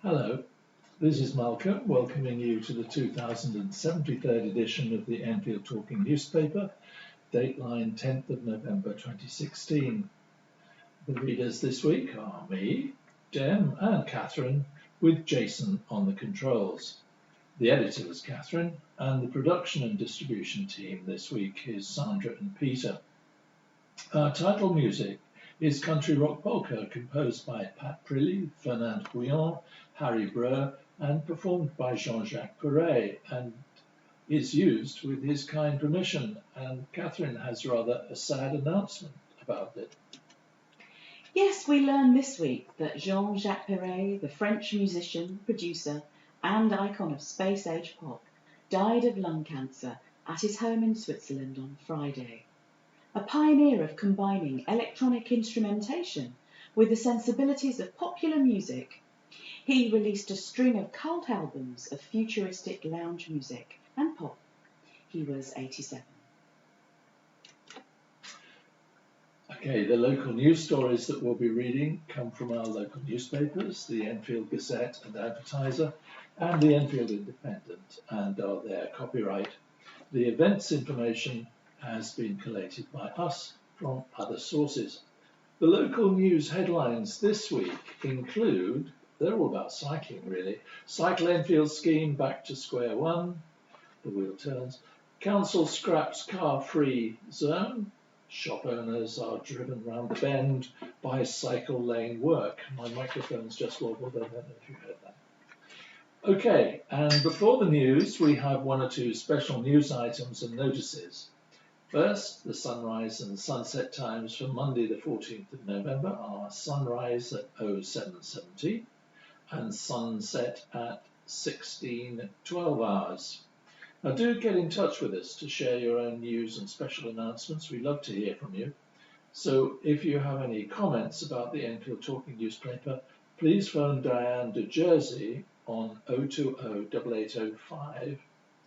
Hello, this is Malcolm welcoming you to the 2073rd edition of the Enfield Talking newspaper, Dateline 10th of November 2016. The readers this week are me, Dem and Katherin, with Jason on the controls. The editor is Katherin, and the production and distribution team this week is Sandra and Peter. Our title music is Country Rock Polka, composed by Pat Prilly, Fernand Bouillon, Harry Breu, and performed by Jean-Jacques Perret, and is used with his kind permission. And Katherin has rather a sad announcement about it. Yes, we learned this week that Jean-Jacques Perret, the French musician, producer, and icon of space-age pop, died of lung cancer at his home in Switzerland on Friday. A pioneer of combining electronic instrumentation with the sensibilities of popular music, he released a string of cult albums of futuristic lounge music and pop. He was 87. Okay, the local news stories that we'll be reading come from our local newspapers, the Enfield Gazette and Advertiser and the Enfield Independent, and are their copyright. The events information has been collated by us from other sources. The local news headlines this week include, they're all about cycling really, Cycle Enfield scheme back to square one, the wheel turns, council scraps car-free zone, shop owners are driven round the bend by cycle lane work. My microphone's just wobbled, I don't know if you heard that. Okay, and before the news, we have one or two special news items and notices. First, the sunrise and sunset times for Monday the 14th of November are sunrise at 0770 and sunset at 16:12 hours. Now do get in touch with us to share your own news and special announcements. We'd love to hear from you. So if you have any comments about the Enfield Talking newspaper, please phone Diane de Jersey on 020-8805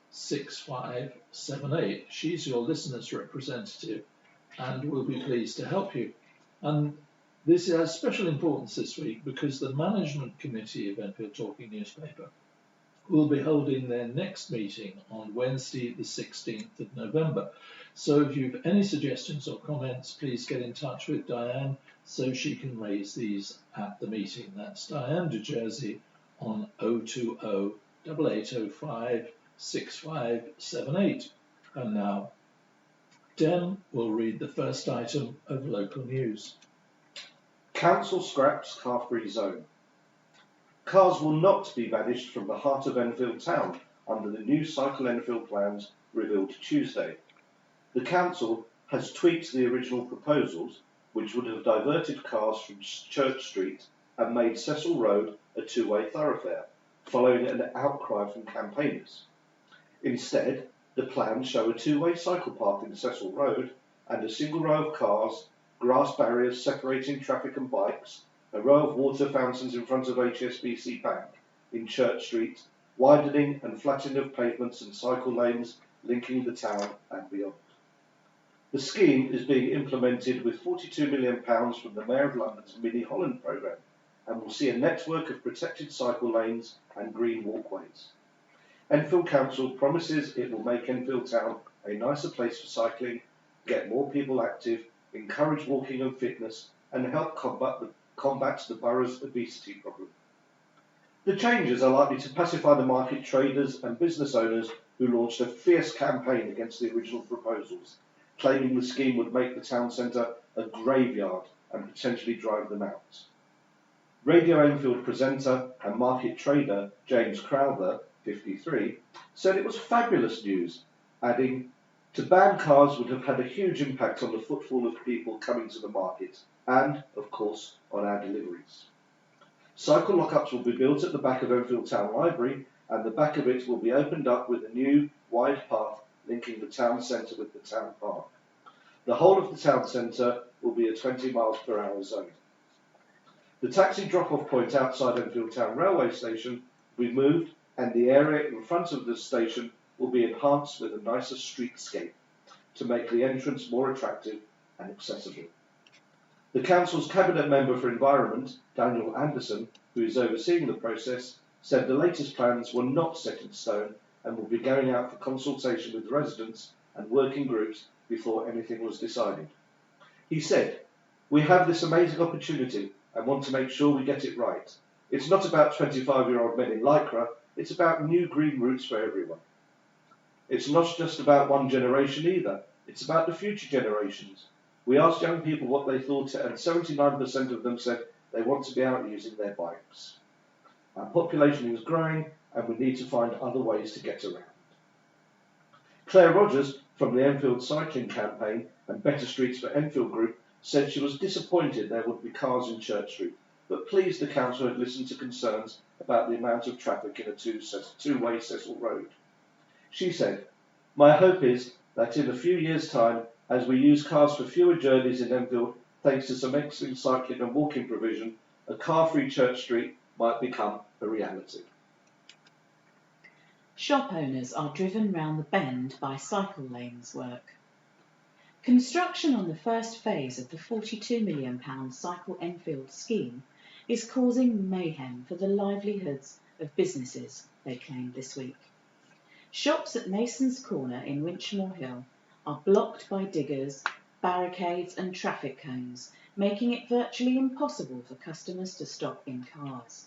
6578. She's your listeners' representative and will be pleased to help you. And this has special importance this week because the management committee of Enfield Talking newspaper will be holding their next meeting on Wednesday the 16th of November. So if you've any suggestions or comments, please get in touch with Diane so she can raise these at the meeting. That's Diane de Jersey on 020-8805 6578. And now, Dem will read the first item of local news. Council scraps car-free zone. Cars will not be banished from the heart of Enfield town under the new Cycle Enfield plans revealed Tuesday. The council has tweaked the original proposals, which would have diverted cars from Church Street and made Cecil Road a two-way thoroughfare, following an outcry from campaigners. Instead, the plans show a two-way cycle path in Cecil Road and a single row of cars, grass barriers separating traffic and bikes, a row of water fountains in front of HSBC Bank in Church Street, widening and flattening of pavements and cycle lanes linking the town and beyond. The scheme is being implemented with £42 million from the Mayor of London's Mini Holland programme and will see a network of protected cycle lanes and green walkways. Enfield Council promises it will make Enfield Town a nicer place for cycling, get more people active, encourage walking and fitness, and help combat the borough's obesity problem. The changes are likely to pacify the market traders and business owners who launched a fierce campaign against the original proposals, claiming the scheme would make the town centre a graveyard and potentially drive them out. Radio Enfield presenter and market trader James Crowther, 53, said it was fabulous news, adding, "To ban cars would have had a huge impact on the footfall of people coming to the market and, of course, on our deliveries. Cycle lockups will be built at the back of Enfield Town Library and the back of it will be opened up with a new, wide path linking the town centre with the town park. The whole of the town centre will be a 20 miles per hour zone. The taxi drop-off point outside Enfield Town Railway Station will be moved and the area in front of the station will be enhanced with a nicer streetscape to make the entrance more attractive and accessible." The Council's Cabinet Member for Environment, Daniel Anderson, who is overseeing the process, said the latest plans were not set in stone and will be going out for consultation with residents and working groups before anything was decided. He said, "We have this amazing opportunity and want to make sure we get it right. It's not about 25-year-old men in Lycra, it's about new green routes for everyone. It's not just about one generation either, it's about the future generations. We asked young people what they thought and 79% of them said they want to be out using their bikes. Our population is growing and we need to find other ways to get around." Claire Rogers from the Enfield Cycling Campaign and Better Streets for Enfield group said she was disappointed there would be cars in Church Street, but pleased the council had listened to concerns about the amount of traffic in a two-way Cecil Road. She said, "My hope is that in a few years' time, as we use cars for fewer journeys in Enfield, thanks to some excellent cycling and walking provision, a car-free Church Street might become a reality." Shop owners are driven round the bend by cycle lanes work. Construction on the first phase of the £42 million Cycle Enfield scheme is causing mayhem for the livelihoods of businesses, they claimed this week. Shops at Mason's Corner in Winchmore Hill are blocked by diggers, barricades and traffic cones, making it virtually impossible for customers to stop in cars.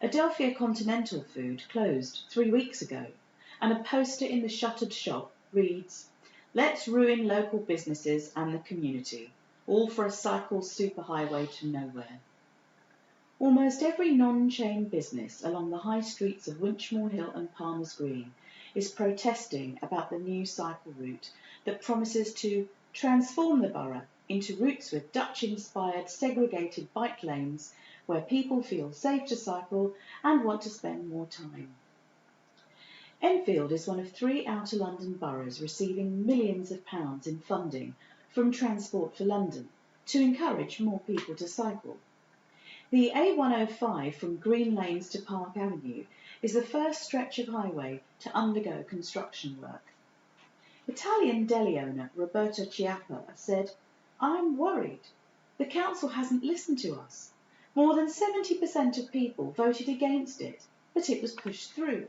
Adelphia Continental Food closed 3 weeks ago, and a poster in the shuttered shop reads, "Let's ruin local businesses and the community, all for a cycle superhighway to nowhere." Almost every non-chain business along the high streets of Winchmore Hill and Palmer's Green is protesting about the new cycle route that promises to transform the borough into routes with Dutch-inspired segregated bike lanes where people feel safe to cycle and want to spend more time. Enfield is one of 3 outer London boroughs receiving millions of pounds in funding from Transport for London to encourage more people to cycle. The A105 from Green Lanes to Park Avenue is the first stretch of highway to undergo construction work. Italian deli owner Roberto Chiappa said, "I'm worried. The council hasn't listened to us. More than 70% of people voted against it, but it was pushed through."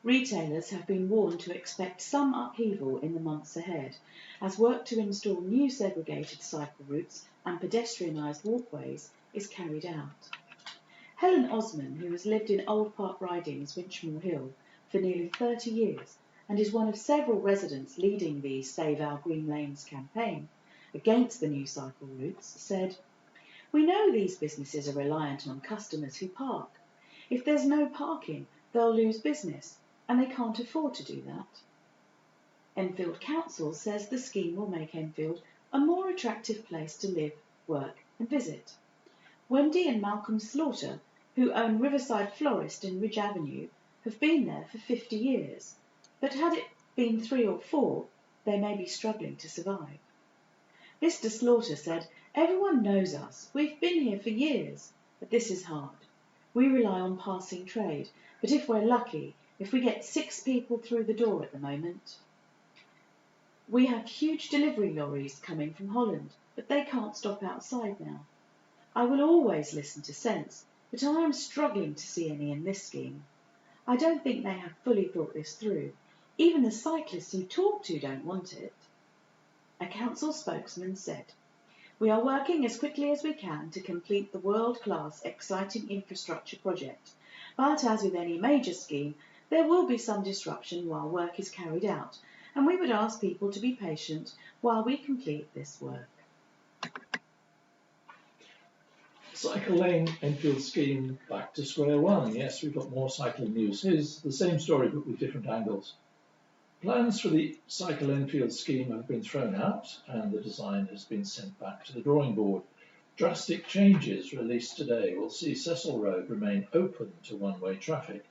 Retailers have been warned to expect some upheaval in the months ahead, as work to install new segregated cycle routes and pedestrianised walkways is carried out. Helen Osman, who has lived in Old Park Ridings, Winchmore Hill, for nearly 30 years, and is one of several residents leading the Save Our Green Lanes campaign against the new cycle routes, said, "We know these businesses are reliant on customers who park. If there's no parking, they'll lose business, and they can't afford to do that." Enfield Council says the scheme will make Enfield a more attractive place to live, work and visit. Wendy and Malcolm Slaughter, who own Riverside Florist in Ridge Avenue, have been there for 50 years, but had it been 3 or 4, they may be struggling to survive. Mr. Slaughter said, "Everyone knows us. We've been here for years, but this is hard. We rely on passing trade, but if we're lucky, if we get 6 people through the door at the moment. We have huge delivery lorries coming from Holland, but they can't stop outside now. I will always listen to sense, but I am struggling to see any in this scheme. I don't think they have fully thought this through. Even the cyclists who talk to don't want it." A council spokesman said, "We are working as quickly as we can to complete the world-class exciting infrastructure project, but as with any major scheme, there will be some disruption while work is carried out, and we would ask people to be patient while we complete this work." Cycle lane Enfield scheme back to square one. Yes, we've got more cycling news. Here's the same story but with different angles. Plans for the Cycle Enfield scheme have been thrown out and the design has been sent back to the drawing board. Drastic changes released today will see Cecil Road remain open to one-way traffic.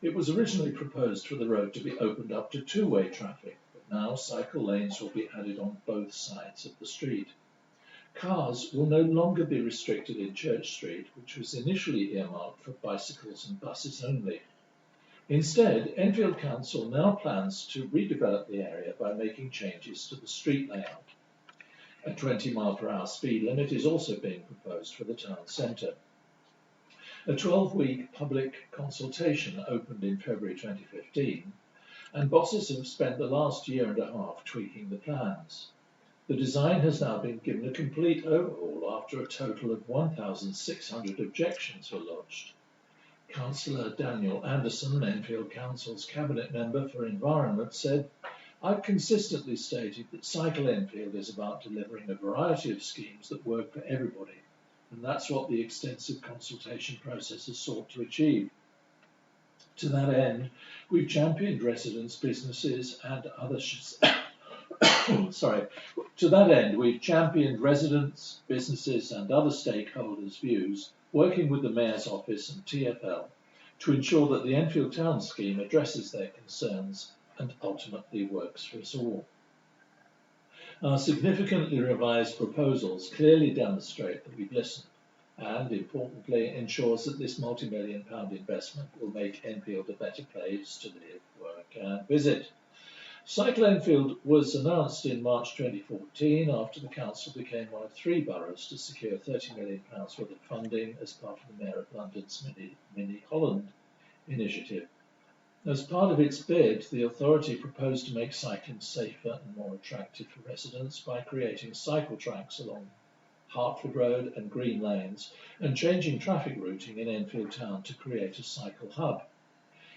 It was originally proposed for the road to be opened up to two-way traffic, but now cycle lanes will be added on both sides of the street. Cars will no longer be restricted in Church Street, which was initially earmarked for bicycles and buses only. Instead, Enfield Council now plans to redevelop the area by making changes to the street layout. A 20 mph speed limit is also being proposed for the town centre. A 12-week public consultation opened in February 2015, and bosses have spent the last year and a half tweaking the plans. The design has now been given a complete overhaul after a total of 1,600 objections were lodged. Councillor Daniel Anderson, Enfield Council's Cabinet Member for Environment, said, "I've consistently stated that Cycle Enfield is about delivering a variety of schemes that work for everybody, and that's what the extensive consultation process has sought to achieve. To that end, we've championed residents, businesses and other stakeholders' views, working with the Mayor's Office and TfL to ensure that the Enfield Town scheme addresses their concerns and ultimately works for us all. Our significantly revised proposals clearly demonstrate that we've listened and, importantly, ensures that this multi-million-pound investment will make Enfield a better place to live, work and visit." Cycle Enfield was announced in March 2014 after the council became one of 3 boroughs to secure £30 million worth of funding as part of the Mayor of London's Mini Holland initiative. As part of its bid, the authority proposed to make cycling safer and more attractive for residents by creating cycle tracks along Hertford Road and Green Lanes and changing traffic routing in Enfield Town to create a cycle hub.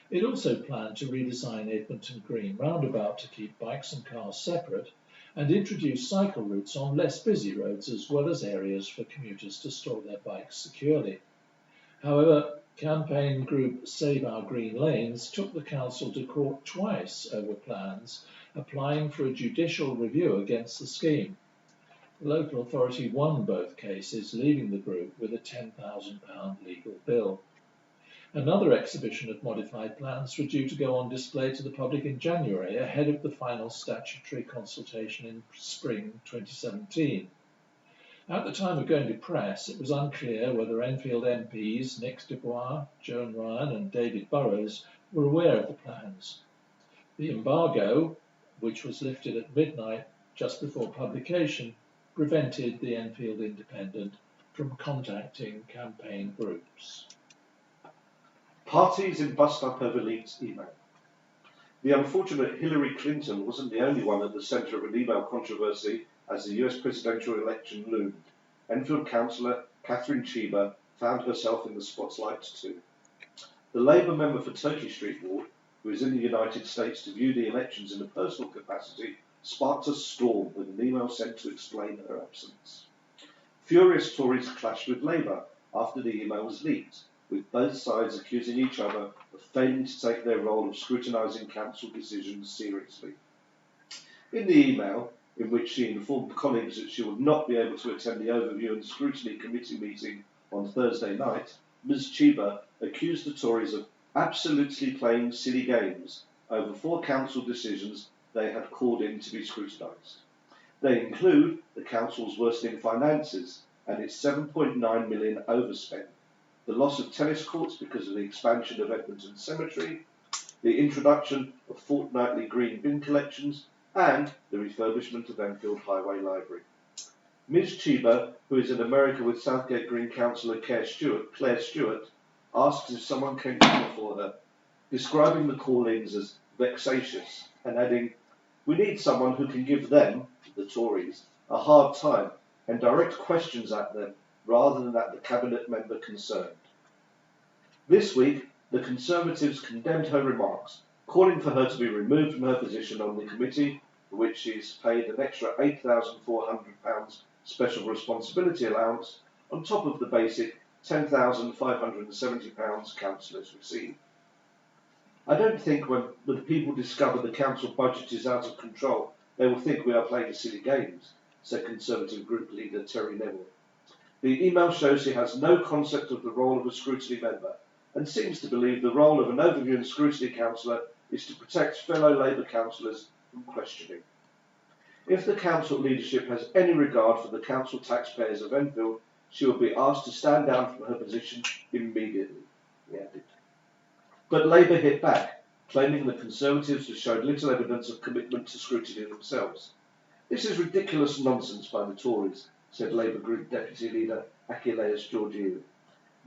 It also planned to redesign Edmonton Green roundabout to keep bikes and cars separate and introduce cycle routes on less busy roads as well as areas for commuters to store their bikes securely. However, campaign group Save Our Green Lanes took the council to court twice over plans, applying for a judicial review against the scheme. The local authority won both cases, leaving the group with a £10,000 legal bill. Another exhibition of modified plans were due to go on display to the public in January, ahead of the final statutory consultation in spring 2017. At the time of going to press, it was unclear whether Enfield MPs Nick Dubois, Joan Ryan and David Burrows were aware of the plans. The embargo, which was lifted at midnight just before publication, prevented the Enfield Independent from contacting campaign groups. Parties in bust-up over leaked email. The unfortunate Hillary Clinton wasn't the only one at the centre of an email controversy as the US presidential election loomed. Enfield councillor Katherin found herself in the spotlight too. The Labour member for Turkey Street Ward, who is in the United States to view the elections in a personal capacity, sparked a storm with an email sent to explain her absence. Furious Tories clashed with Labour after the email was leaked, with both sides accusing each other of failing to take their role of scrutinising council decisions seriously. In the email, in which she informed colleagues that she would not be able to attend the Overview and Scrutiny Committee meeting on Thursday night, Ms. Chiba accused the Tories of absolutely playing silly games over 4 council decisions they had called in to be scrutinised. They include the council's worsening finances and its £7.9 million overspend, the loss of tennis courts because of the expansion of Edmonton Cemetery, the introduction of fortnightly green bin collections, and the refurbishment of Enfield Highway Library. Ms. Chiba, who is in America with Southgate Green councillor Claire Stewart, asks if someone can call for her, describing the call-ins as vexatious and adding, "We need someone who can give them," the Tories, "a hard time and direct questions at them rather than at the cabinet member concerned." This week, the Conservatives condemned her remarks, calling for her to be removed from her position on the committee, for which she is paid an extra £8,400 special responsibility allowance on top of the basic £10,570 councillors receive. "I don't think when the people discover the council budget is out of control, they will think we are playing silly games," said Conservative Group Leader Terry Neville. The email shows he has no concept of the role of a scrutiny member and seems to believe the role of an Overview and Scrutiny councillor is to protect fellow Labour councillors from questioning. If the council leadership has any regard for the council taxpayers of Enfield, she will be asked to stand down from her position immediately, he added. But Labour hit back, claiming the Conservatives have showed little evidence of commitment to scrutiny themselves. "This is ridiculous nonsense by the Tories," said Labour Group Deputy Leader Achilleus Georgiou.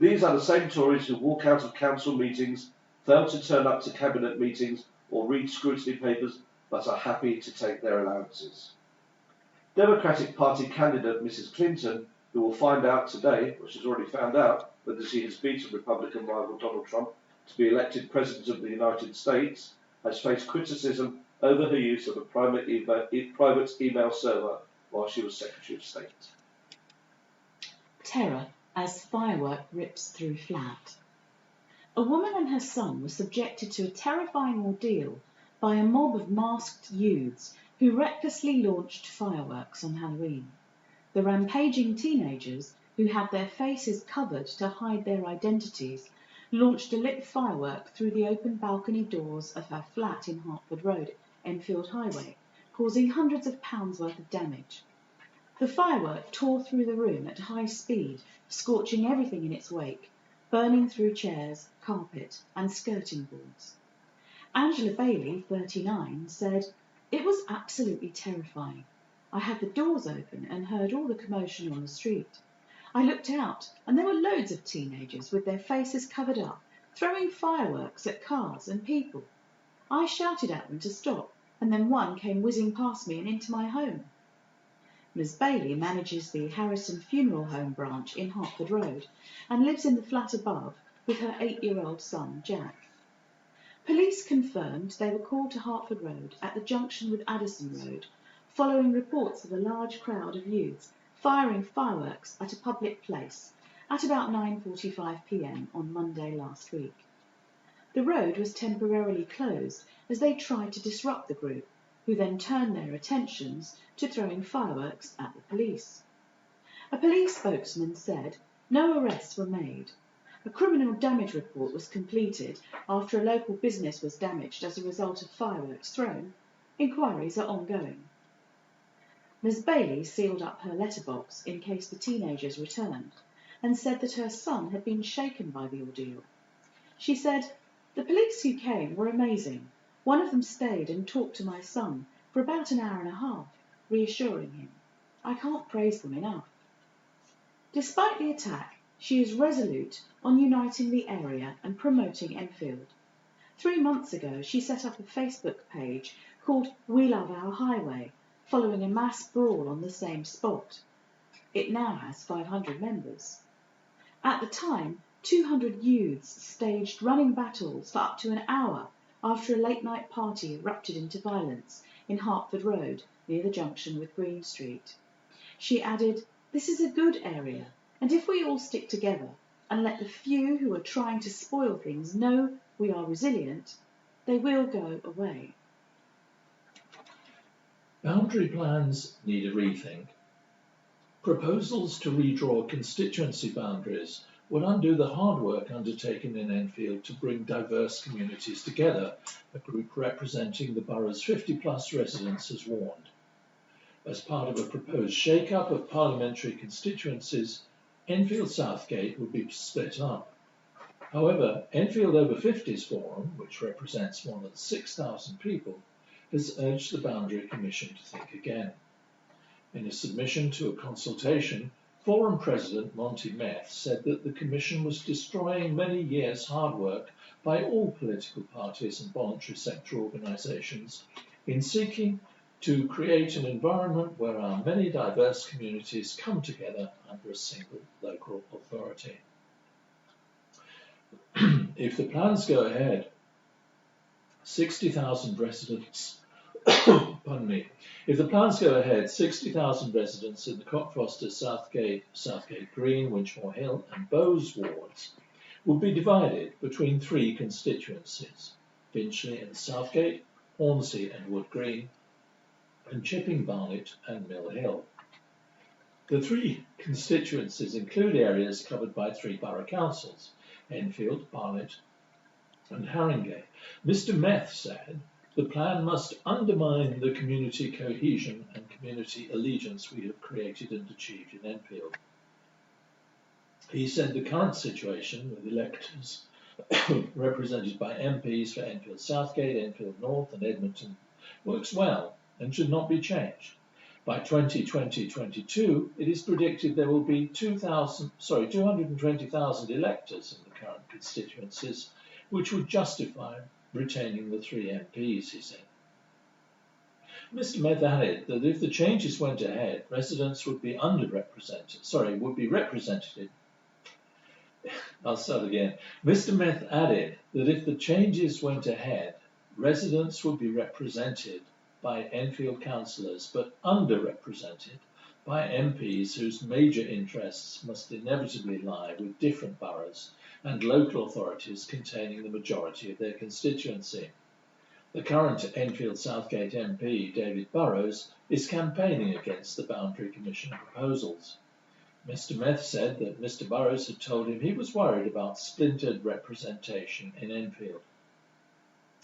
These are the same Tories who walk out of council meetings, fail to turn up to cabinet meetings or read scrutiny papers, but are happy to take their allowances. Democratic Party candidate Mrs Clinton, who will find out today, or she's already found out, whether she has beaten Republican rival Donald Trump to be elected President of the United States, has faced criticism over her use of a private email server while she was Secretary of State. Terror as firework rips through flat. A woman and her son were subjected to a terrifying ordeal by a mob of masked youths who recklessly launched fireworks on Halloween. The rampaging teenagers, who had their faces covered to hide their identities, launched a lit firework through the open balcony doors of her flat in Hertford Road, Enfield Highway, causing hundreds of pounds worth of damage. The firework tore through the room at high speed, scorching everything in its wake, burning through chairs, carpet and skirting boards. Angela Bailey, 39, said, "It was absolutely terrifying. I had the doors open and heard all the commotion on the street. I looked out and there were loads of teenagers with their faces covered up, throwing fireworks at cars and people. I shouted at them to stop, and then one came whizzing past me and into my home." Ms Bailey manages the Harrison Funeral Home branch in Hertford Road and lives in the flat above with her 8-year-old son, Jack. Police confirmed they were called to Hertford Road at the junction with Addison Road, following reports of a large crowd of youths firing fireworks at a public place at about 9:45 p.m. on Monday last week. The road was temporarily closed as they tried to disrupt the group, who then turned their attentions to throwing fireworks at the police. A police spokesman said no arrests were made. A criminal damage report was completed after a local business was damaged as a result of fireworks thrown. Inquiries are ongoing. Ms Bailey sealed up her letterbox in case the teenagers returned and said that her son had been shaken by the ordeal. She said, "The police who came were amazing. One of them stayed and talked to my son for about an hour and a half, reassuring him. I can't praise them enough." Despite the attack, she is resolute on uniting the area and promoting Enfield. 3 months ago, she set up a Facebook page called We Love Our Highway, following a mass brawl on the same spot. It now has 500 members. At the time, 200 youths staged running battles for up to an hour after a late-night party erupted into violence in Hertford Road near the junction with Green Street. She added, "This is a good area, and if we all stick together and let the few who are trying to spoil things know we are resilient, they will go away." Boundary plans need a rethink. Proposals to redraw constituency boundaries would undo the hard work undertaken in Enfield to bring diverse communities together, a group representing the borough's 50-plus residents has warned. As part of a proposed shake-up of parliamentary constituencies, Enfield Southgate would be split up. However, Enfield Over 50s Forum, which represents more than 6,000 people, has urged the Boundary Commission to think again. In a submission to a consultation, Forum President Monty Meth said that the Commission was destroying many years' hard work by all political parties and voluntary sector organisations in seeking to create an environment where our many diverse communities come together under a single local authority. If the plans go ahead, 60,000 residents pardon me. If the plans go ahead, 60,000 residents in the Cockfosters, Southgate Green, Winchmore Hill and Bowes wards will be divided between 3 constituencies, Finchley and Southgate, Hornsey and Wood Green, and Chipping Barnet and Mill Hill. The 3 constituencies include areas covered by 3 borough councils, Enfield, Barnet and Haringey. Mr Meth said, "The plan must undermine the community cohesion and community allegiance we have created and achieved in Enfield." He said the current situation with electors represented by MPs for Enfield Southgate, Enfield North and Edmonton works well and should not be changed. By 2022, it is predicted there will be 220,000 electors in the current constituencies, which would justify retaining the 3 MPs, he said. Mr. Meth added that if the changes went ahead, residents would be represented. I'll start again. Mr. Meth added that if the changes went ahead, residents would be represented by Enfield councillors, but underrepresented by MPs whose major interests must inevitably lie with different boroughs and local authorities containing the majority of their constituency. The current Enfield Southgate MP, David Burrows, is campaigning against the Boundary Commission proposals. Mr. Meth said that Mr. Burrows had told him he was worried about splintered representation in Enfield.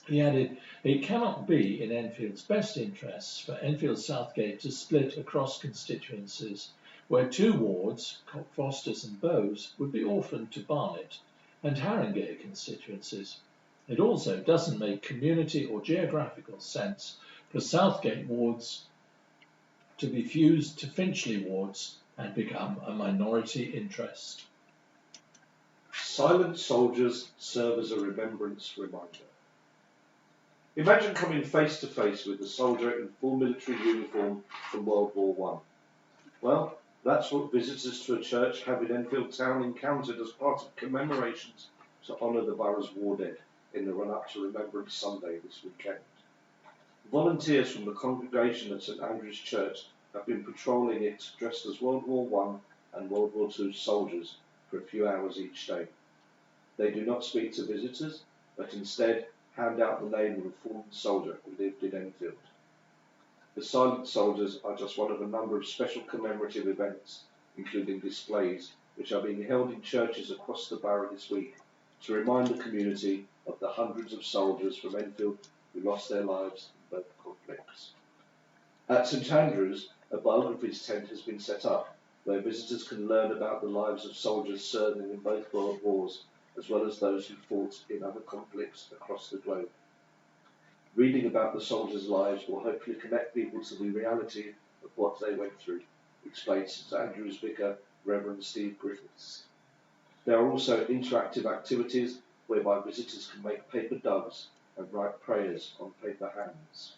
He added, it cannot be in Enfield's best interests for Enfield Southgate to split across constituencies where 2 wards, Cockfosters and Bowes, would be orphaned to Barnet and Haringey constituencies. It also doesn't make community or geographical sense for Southgate wards to be fused to Finchley wards and become a minority interest. Silent soldiers serve as a remembrance reminder. Imagine coming face to face with a soldier in full military uniform from World War I. Well, that's what visitors to a church have in Enfield Town encountered as part of commemorations to honour the borough's war dead in the run-up to Remembrance Sunday this weekend. Volunteers from the congregation at St Andrew's Church have been patrolling it dressed as World War I and World War II soldiers for a few hours each day. They do not speak to visitors, but instead hand out the name of a fallen soldier who lived in Enfield. The silent soldiers are just one of a number of special commemorative events, including displays, which are being held in churches across the borough this week to remind the community of the hundreds of soldiers from Enfield who lost their lives in both conflicts. At St Andrews, a biographies tent has been set up where visitors can learn about the lives of soldiers serving in both world wars, as well as those who fought in other conflicts across the globe. Reading about the soldiers' lives will hopefully connect people to the reality of what they went through, explains St Andrew's Vicar, Reverend Steve Griffiths. There are also interactive activities whereby visitors can make paper doves and write prayers on paper hands.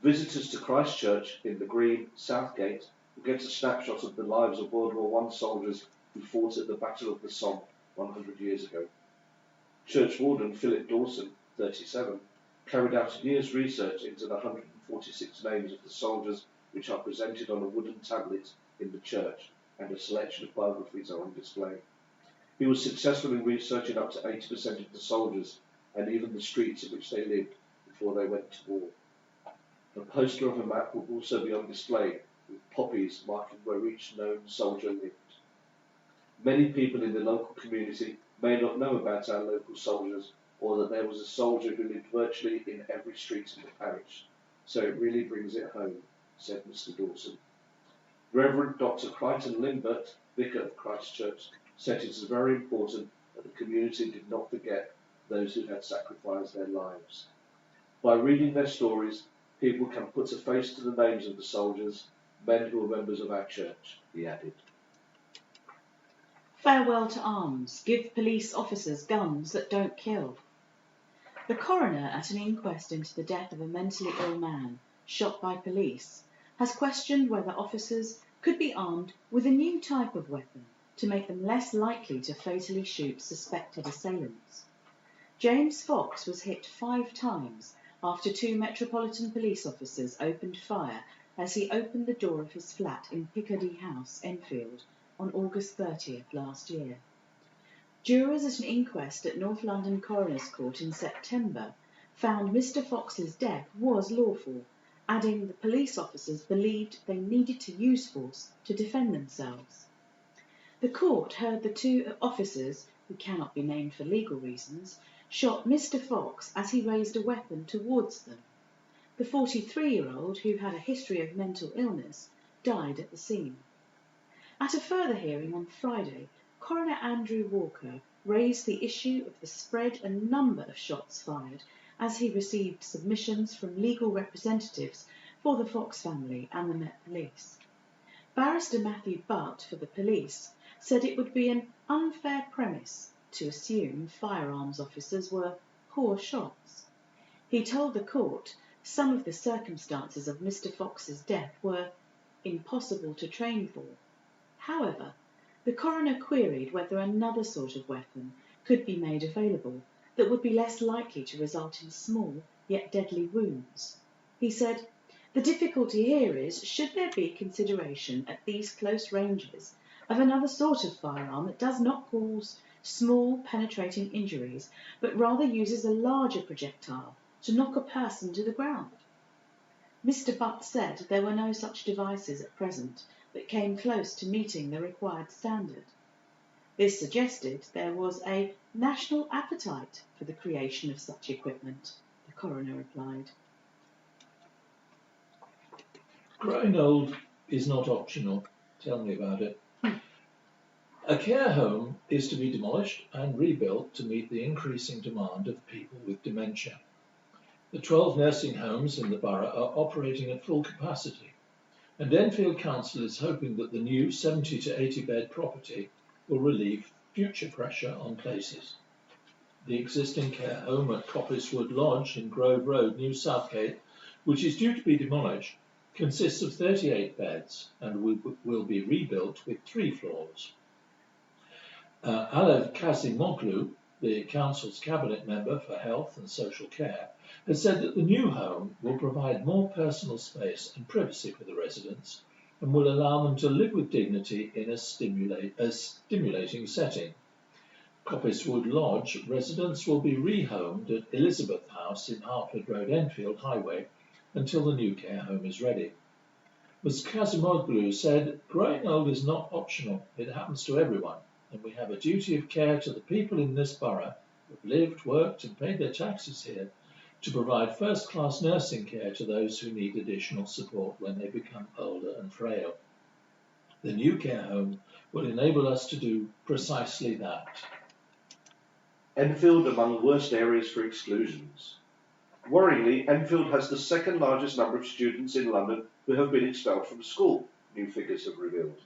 Visitors to Christchurch in the Green, Southgate, will get a snapshot of the lives of World War I soldiers who fought at the Battle of the Somme 100 years ago. Church Warden Philip Dawson, 37, carried out a year's research into the 146 names of the soldiers which are presented on a wooden tablet in the church, and a selection of biographies are on display. He was successful in researching up to 80% of the soldiers and even the streets in which they lived before they went to war. A poster of a map will also be on display with poppies marking where each known soldier lived. Many people in the local community may not know about our local soldiers, or that there was a soldier who lived virtually in every street in the parish, so it really brings it home, said Mr Dawson. Reverend Dr Crichton Limbert, Vicar of Christchurch, said it is very important that the community did not forget those who had sacrificed their lives. By reading their stories, people can put a face to the names of the soldiers, men who were members of our church, he added. Farewell to arms. Give police officers guns that don't kill. The coroner, at an inquest into the death of a mentally ill man shot by police, has questioned whether officers could be armed with a new type of weapon to make them less likely to fatally shoot suspected assailants. James Fox was hit 5 times after 2 Metropolitan Police officers opened fire as he opened the door of his flat in Picardy House, Enfield, on August 30th last year. Jurors at an inquest at North London Coroner's Court in September found Mr Fox's death was lawful, adding the police officers believed they needed to use force to defend themselves. The court heard the 2 officers, who cannot be named for legal reasons, shot Mr Fox as he raised a weapon towards them. The 43-year-old, who had a history of mental illness, died at the scene. At a further hearing on Friday, Coroner Andrew Walker raised the issue of the spread and number of shots fired as he received submissions from legal representatives for the Fox family and the Met Police. Barrister Matthew Butt for the police said it would be an unfair premise to assume firearms officers were poor shots. He told the court some of the circumstances of Mr. Fox's death were impossible to train for. However, the coroner queried whether another sort of weapon could be made available that would be less likely to result in small yet deadly wounds. He said, "The difficulty here is, should there be consideration at these close ranges of another sort of firearm that does not cause small penetrating injuries, but rather uses a larger projectile to knock a person to the ground?" Mr. Butt said there were no such devices at present that came close to meeting the required standard. This suggested there was a national appetite for the creation of such equipment, the coroner replied. Growing old is not optional. Tell me about it. A care home is to be demolished and rebuilt to meet the increasing demand of people with dementia. The 12 nursing homes in the borough are operating at full capacity, and Enfield Council is hoping that the new 70 to 80 bed property will relieve future pressure on places. The existing care home at Coppicewood Lodge in Grove Road, New Southgate, which is due to be demolished, consists of 38 beds and will be rebuilt with 3 floors. Alev Kazimoglu, the council's cabinet member for health and social care, has said that the new home will provide more personal space and privacy for the residents and will allow them to live with dignity in a stimulating setting. Coppicewood Lodge residents will be rehomed at Elizabeth House in Hertford Road, Enfield Highway, until the new care home is ready. Ms. Kazimoglu said, "Growing old is not optional. It happens to everyone, and we have a duty of care to the people in this borough who have lived, worked and paid their taxes here to provide first-class nursing care to those who need additional support when they become older and frail. The new care home will enable us to do precisely that." Enfield among worst areas for exclusions. Worryingly, Enfield has the second largest number of students in London who have been expelled from school, new figures have revealed.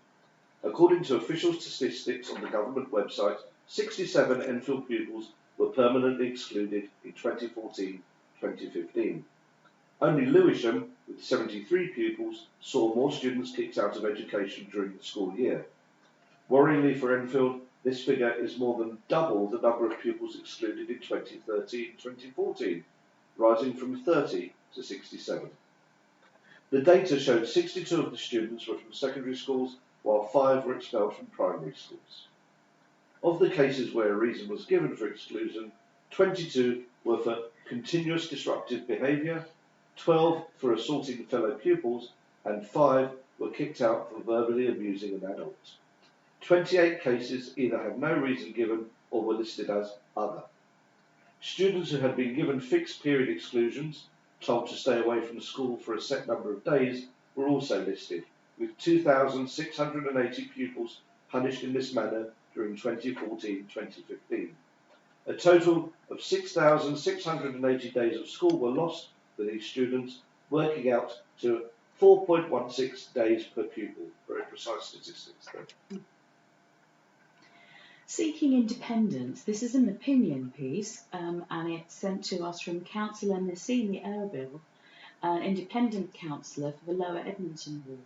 According to official statistics on the government website, 67 Enfield pupils were permanently excluded in 2014-2015. Only Lewisham, with 73 pupils, saw more students kicked out of education during the school year. Worryingly for Enfield, this figure is more than double the number of pupils excluded in 2013-2014, rising from 30 to 67. The data showed 62 of the students were from secondary schools, while 5 were expelled from primary schools. Of the cases where a reason was given for exclusion, 22 were for continuous disruptive behaviour, 12 for assaulting fellow pupils, and 5 were kicked out for verbally abusing an adult. 28 cases either had no reason given or were listed as other. Students who had been given fixed period exclusions, told to stay away from school for a set number of days, were also listed, with 2,680 pupils punished in this manner during 2014-2015. A total of 6,680 days of school were lost for these students, working out to 4.16 days per pupil. Very precise statistics there. Seeking Independence, this is an opinion piece and it's sent to us from Councillor Nassimi Erbil, an independent councillor for the Lower Edmonton ward.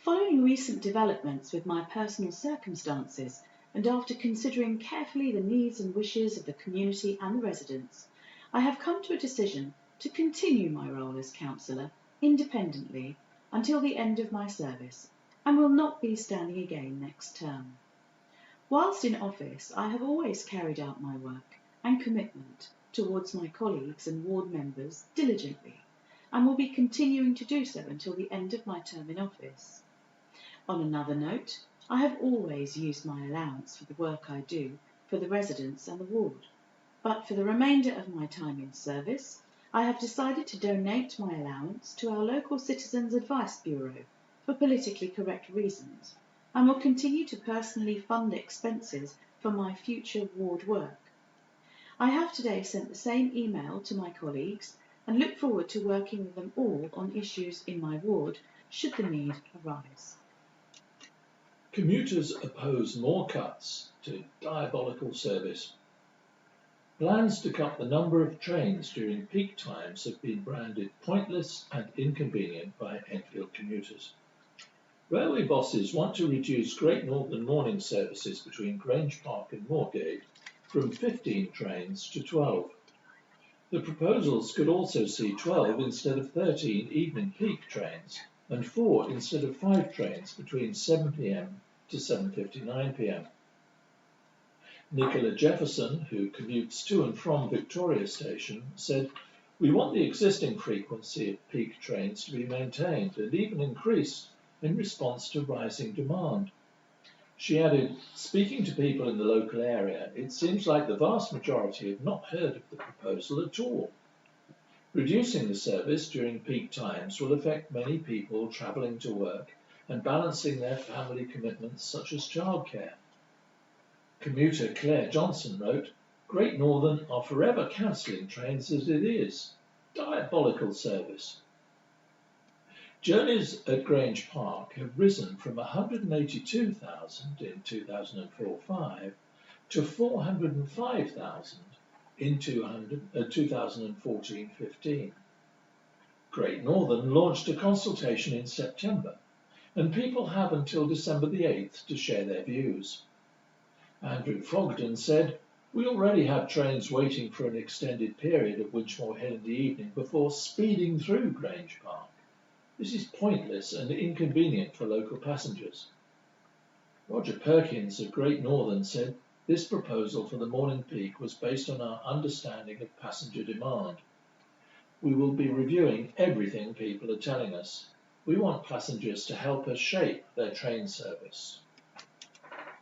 Following recent developments with my personal circumstances and after considering carefully the needs and wishes of the community and the residents, I have come to a decision to continue my role as councillor independently until the end of my service and will not be standing again next term. Whilst in office, I have always carried out my work and commitment towards my colleagues and ward members diligently and will be continuing to do so until the end of my term in office. On another note, I have always used my allowance for the work I do for the residents and the ward, but for the remainder of my time in service, I have decided to donate my allowance to our local Citizens Advice Bureau for politically correct reasons, and will continue to personally fund expenses for my future ward work. I have today sent the same email to my colleagues and look forward to working with them all on issues in my ward should the need arise. Commuters oppose more cuts to diabolical service. Plans to cut the number of trains during peak times have been branded pointless and inconvenient by Enfield commuters. Railway bosses want to reduce Great Northern morning services between Grange Park and Moorgate from 15 trains to 12. The proposals could also see 12 instead of 13 evening peak trains and 4 instead of 5 trains between 7 p.m. to 7:59 p.m. Nicola Jefferson, who commutes to and from Victoria Station, said, "We want the existing frequency of peak trains to be maintained and even increased in response to rising demand." She added, "Speaking to people in the local area, it seems like the vast majority have not heard of the proposal at all. Reducing the service during peak times will affect many people travelling to work and balancing their family commitments such as childcare." Commuter Claire Johnson wrote, "Great Northern are forever cancelling trains as it is. Diabolical service." Journeys at Grange Park have risen from 182,000 in 2004-05 to 405,000 in 2014-15. Great Northern launched a consultation in September, and people have until December the 8th to share their views. Andrew Frogden said, "We already have trains waiting for an extended period at Winchmore Hill in the evening before speeding through Grange Park. This is pointless and inconvenient for local passengers." Roger Perkins of Great Northern said, "This proposal for the morning peak was based on our understanding of passenger demand. We will be reviewing everything people are telling us. We want passengers to help us shape their train service."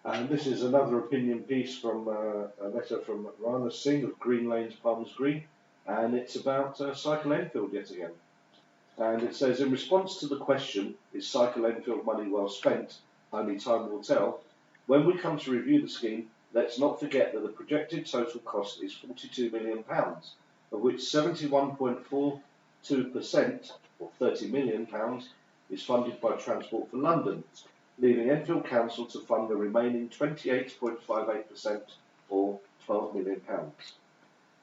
And this is another opinion piece from a letter from Rana Singh of Green Lanes, Palms Green, and it's about Cycle Enfield yet again. And it says, "In response to the question, is Cycle Enfield money well spent? Only time will tell. When we come to review the scheme, let's not forget that the projected total cost is £42 million, of which 71.42%, or £30 million, is funded by Transport for London, leaving Enfield Council to fund the remaining 28.58%, or £12 million.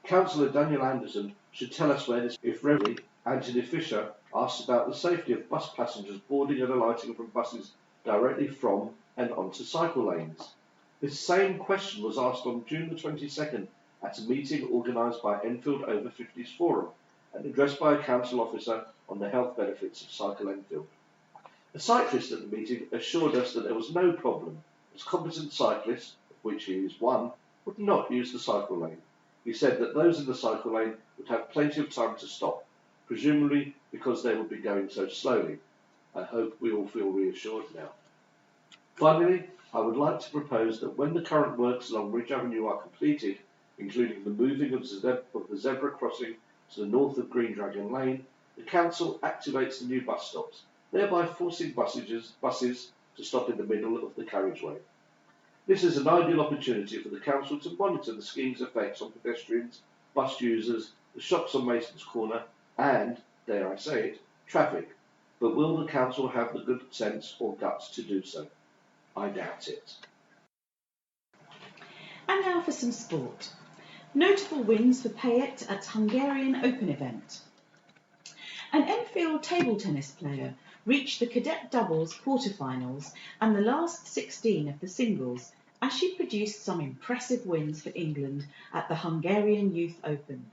Councillor Daniel Anderson should tell us where this, if readily, Anthony Fisher asked about the safety of bus passengers boarding and alighting from buses directly from and onto cycle lanes. This same question was asked on June the 22nd at a meeting organised by Enfield Over 50s Forum and addressed by a council officer on the health benefits of Cycle Enfield. A cyclist at the meeting assured us that there was no problem, as competent cyclists, of which he is one, would not use the cycle lane. He said that those in the cycle lane would have plenty of time to stop, presumably because they would be going so slowly. I hope we all feel reassured now. Finally, I would like to propose that when the current works along Ridge Avenue are completed, including the moving of the zebra crossing to the north of Green Dragon Lane, the council activates the new bus stops, thereby forcing buses to stop in the middle of the carriageway. This is an ideal opportunity for the council to monitor the scheme's effects on pedestrians, bus users, the shops on Mason's Corner, and, dare I say it, traffic. But will the council have the good sense or guts to do so? I doubt it. And now for some sport. Notable wins for Payet at Hungarian Open event. An Enfield table tennis player reached the cadet doubles quarterfinals and the last 16 of the singles as she produced some impressive wins for England at the Hungarian Youth Open.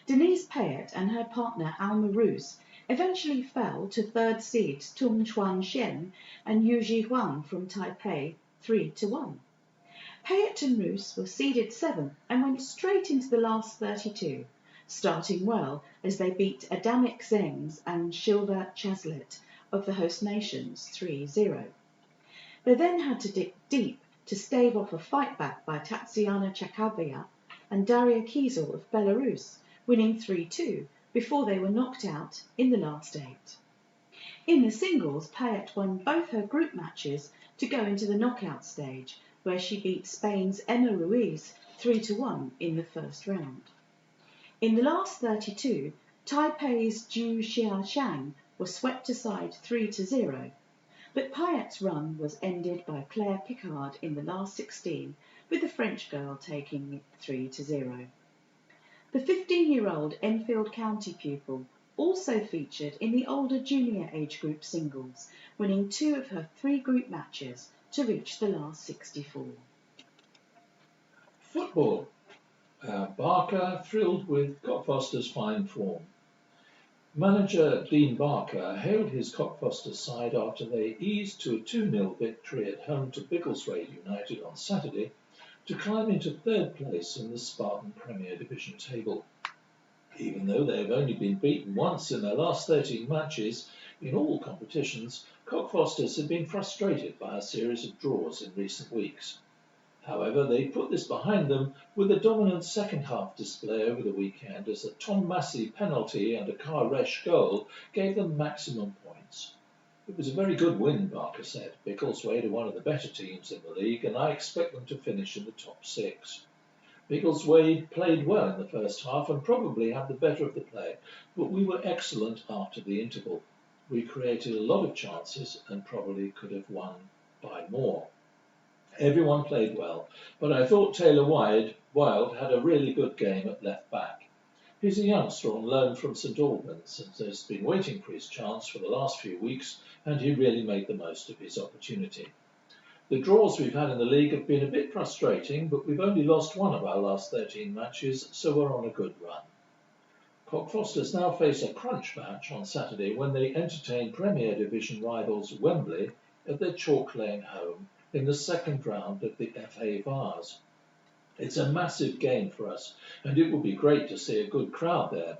Denise Payet and her partner Alma Roos eventually fell to third seeds Tung Chuan Xian and Yu Ji Huang from Taipei 3-1. Payet and Roos were seeded 7th and went straight into the last 32, starting well as they beat Adamic Zengs and Shilva Chaslet of the host nations 3-0. They then had to dig deep to stave off a fight back by Tatsiana Chakavia and Daria Kiesel of Belarus, winning 3-2 before they were knocked out in the last 8. In the singles, Payet won both her group matches to go into the knockout stage, where she beat Spain's Emma Ruiz 3-1 in the first round. In the last 32, Taipei's Zhu Xiaoshang was swept aside 3-0, but Payet's run was ended by Claire Picard in the last 16, with the French girl taking it 3-0. The 15-year-old Enfield County pupil also featured in the older junior age group singles, winning 2 of her 3 group matches to reach the last 64. Football. Barker thrilled with Cockfoster's fine form. Manager Dean Barker hailed his Cockfoster side after they eased to a 2-0 victory at home to Biggleswade United on Saturday to climb into 3rd place in the Spartan Premier Division table. Even though they have only been beaten once in their last 13 matches in all competitions, Cockfosters have been frustrated by a series of draws in recent weeks. However, they put this behind them with a dominant second-half display over the weekend as a Tom Massey penalty and a Karesh goal gave them maximum points. It was a very good win, Barker said. Biggleswade are one of the better teams in the league, and I expect them to finish in the top 6. Biggleswade played well in the first half and probably had the better of the play, but we were excellent after the interval. We created a lot of chances and probably could have won by more. Everyone played well, but I thought Taylor Wild had a really good game at left back. He's a youngster on loan from St Albans and has been waiting for his chance for the last few weeks, and he really made the most of his opportunity. The draws we've had in the league have been a bit frustrating, but we've only lost 1 of our last 13 matches, so we're on a good run. Cockfosters now face a crunch match on Saturday when they entertain Premier Division rivals Wembley at their Chalk Lane home in the second round of the FA Vars. It's a massive game for us, and it will be great to see a good crowd there,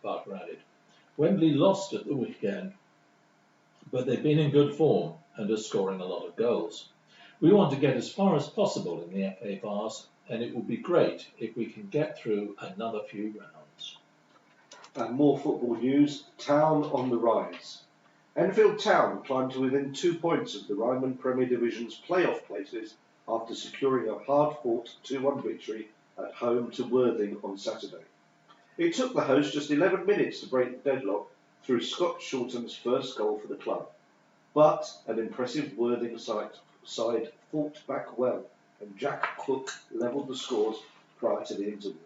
Barker added. Wembley lost at the weekend, but they've been in good form and are scoring a lot of goals. We want to get as far as possible in the FA Vars, and it will be great if we can get through another few rounds. And more football news. Town on the rise. Enfield Town climbed to within 2 points of the Ryman Premier Division's playoff places after securing a hard-fought 2-1 victory at home to Worthing on Saturday. It took the hosts just 11 minutes to break the deadlock through Scott Shorten's first goal for the club, but an impressive Worthing side fought back well, and Jack Cook levelled the scores prior to the interval.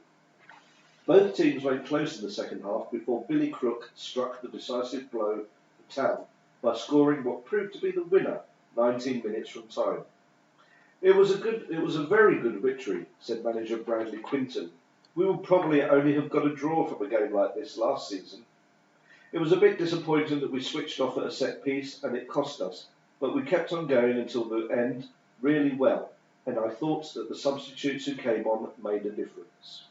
Both teams went close in the second half before Billy Crook struck the decisive blow for Town by scoring what proved to be the winner 19 minutes from time. It was a very good victory, said manager Bradley Quinton. We would probably only have got a draw from a game like this last season. It was a bit disappointing that we switched off at a set piece and it cost us, but we kept on going until the end really well, and I thought that the substitutes who came on made a difference.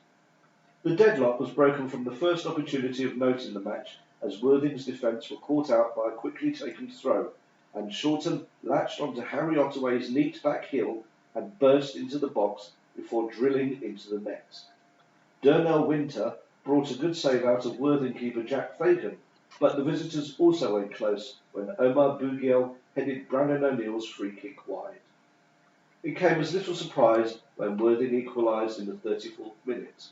The deadlock was broken from the first opportunity of note in the match as Worthing's defence were caught out by a quickly taken throw, and Shorten latched onto Harry Ottaway's neat back heel and burst into the box before drilling into the net. Durnell Winter brought a good save out of Worthing keeper Jack Fagan, but the visitors also went close when Omar Bougiel headed Brandon O'Neill's free kick wide. It came as little surprise when Worthing equalised in the 34th minute.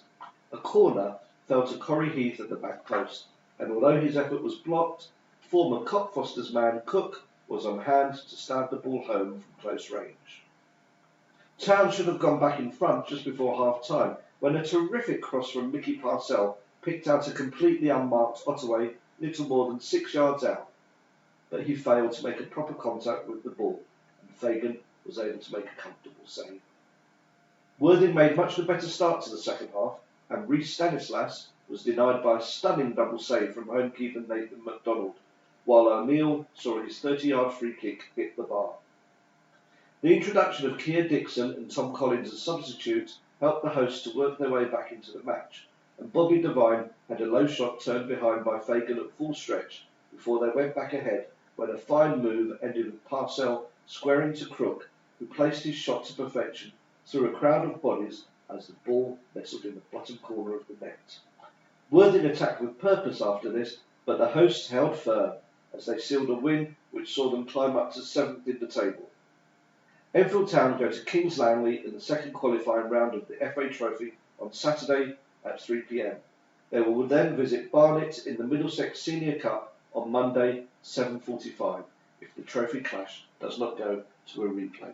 A corner fell to Corey Heath at the back post, and although his effort was blocked, former Cockfosters man Cook was on hand to stab the ball home from close range. Town should have gone back in front just before half-time when a terrific cross from Mickey Parcell picked out a completely unmarked Ottaway little more than 6 yards out, but he failed to make a proper contact with the ball, and Fagan was able to make a comfortable save. Worthing made much the better start to the second half, and Rhys Stanislas was denied by a stunning double save from homekeeper Nathan MacDonald, while O'Neill saw his 30-yard free kick hit the bar. The introduction of Keir Dixon and Tom Collins as substitutes helped the hosts to work their way back into the match, and Bobby Devine had a low shot turned behind by Fagan at full stretch before they went back ahead when a fine move ended with Parcell squaring to Crook, who placed his shot to perfection through a crowd of bodies as the ball nestled in the bottom corner of the net. Worthing attacked with purpose after this, but the hosts held firm as they sealed a win which saw them climb up to 7th in the table. Enfield Town go to Kings Langley in the second qualifying round of the FA Trophy on Saturday at 3 p.m. They will then visit Barnet in the Middlesex Senior Cup on Monday, 7:45, if the trophy clash does not go to a replay.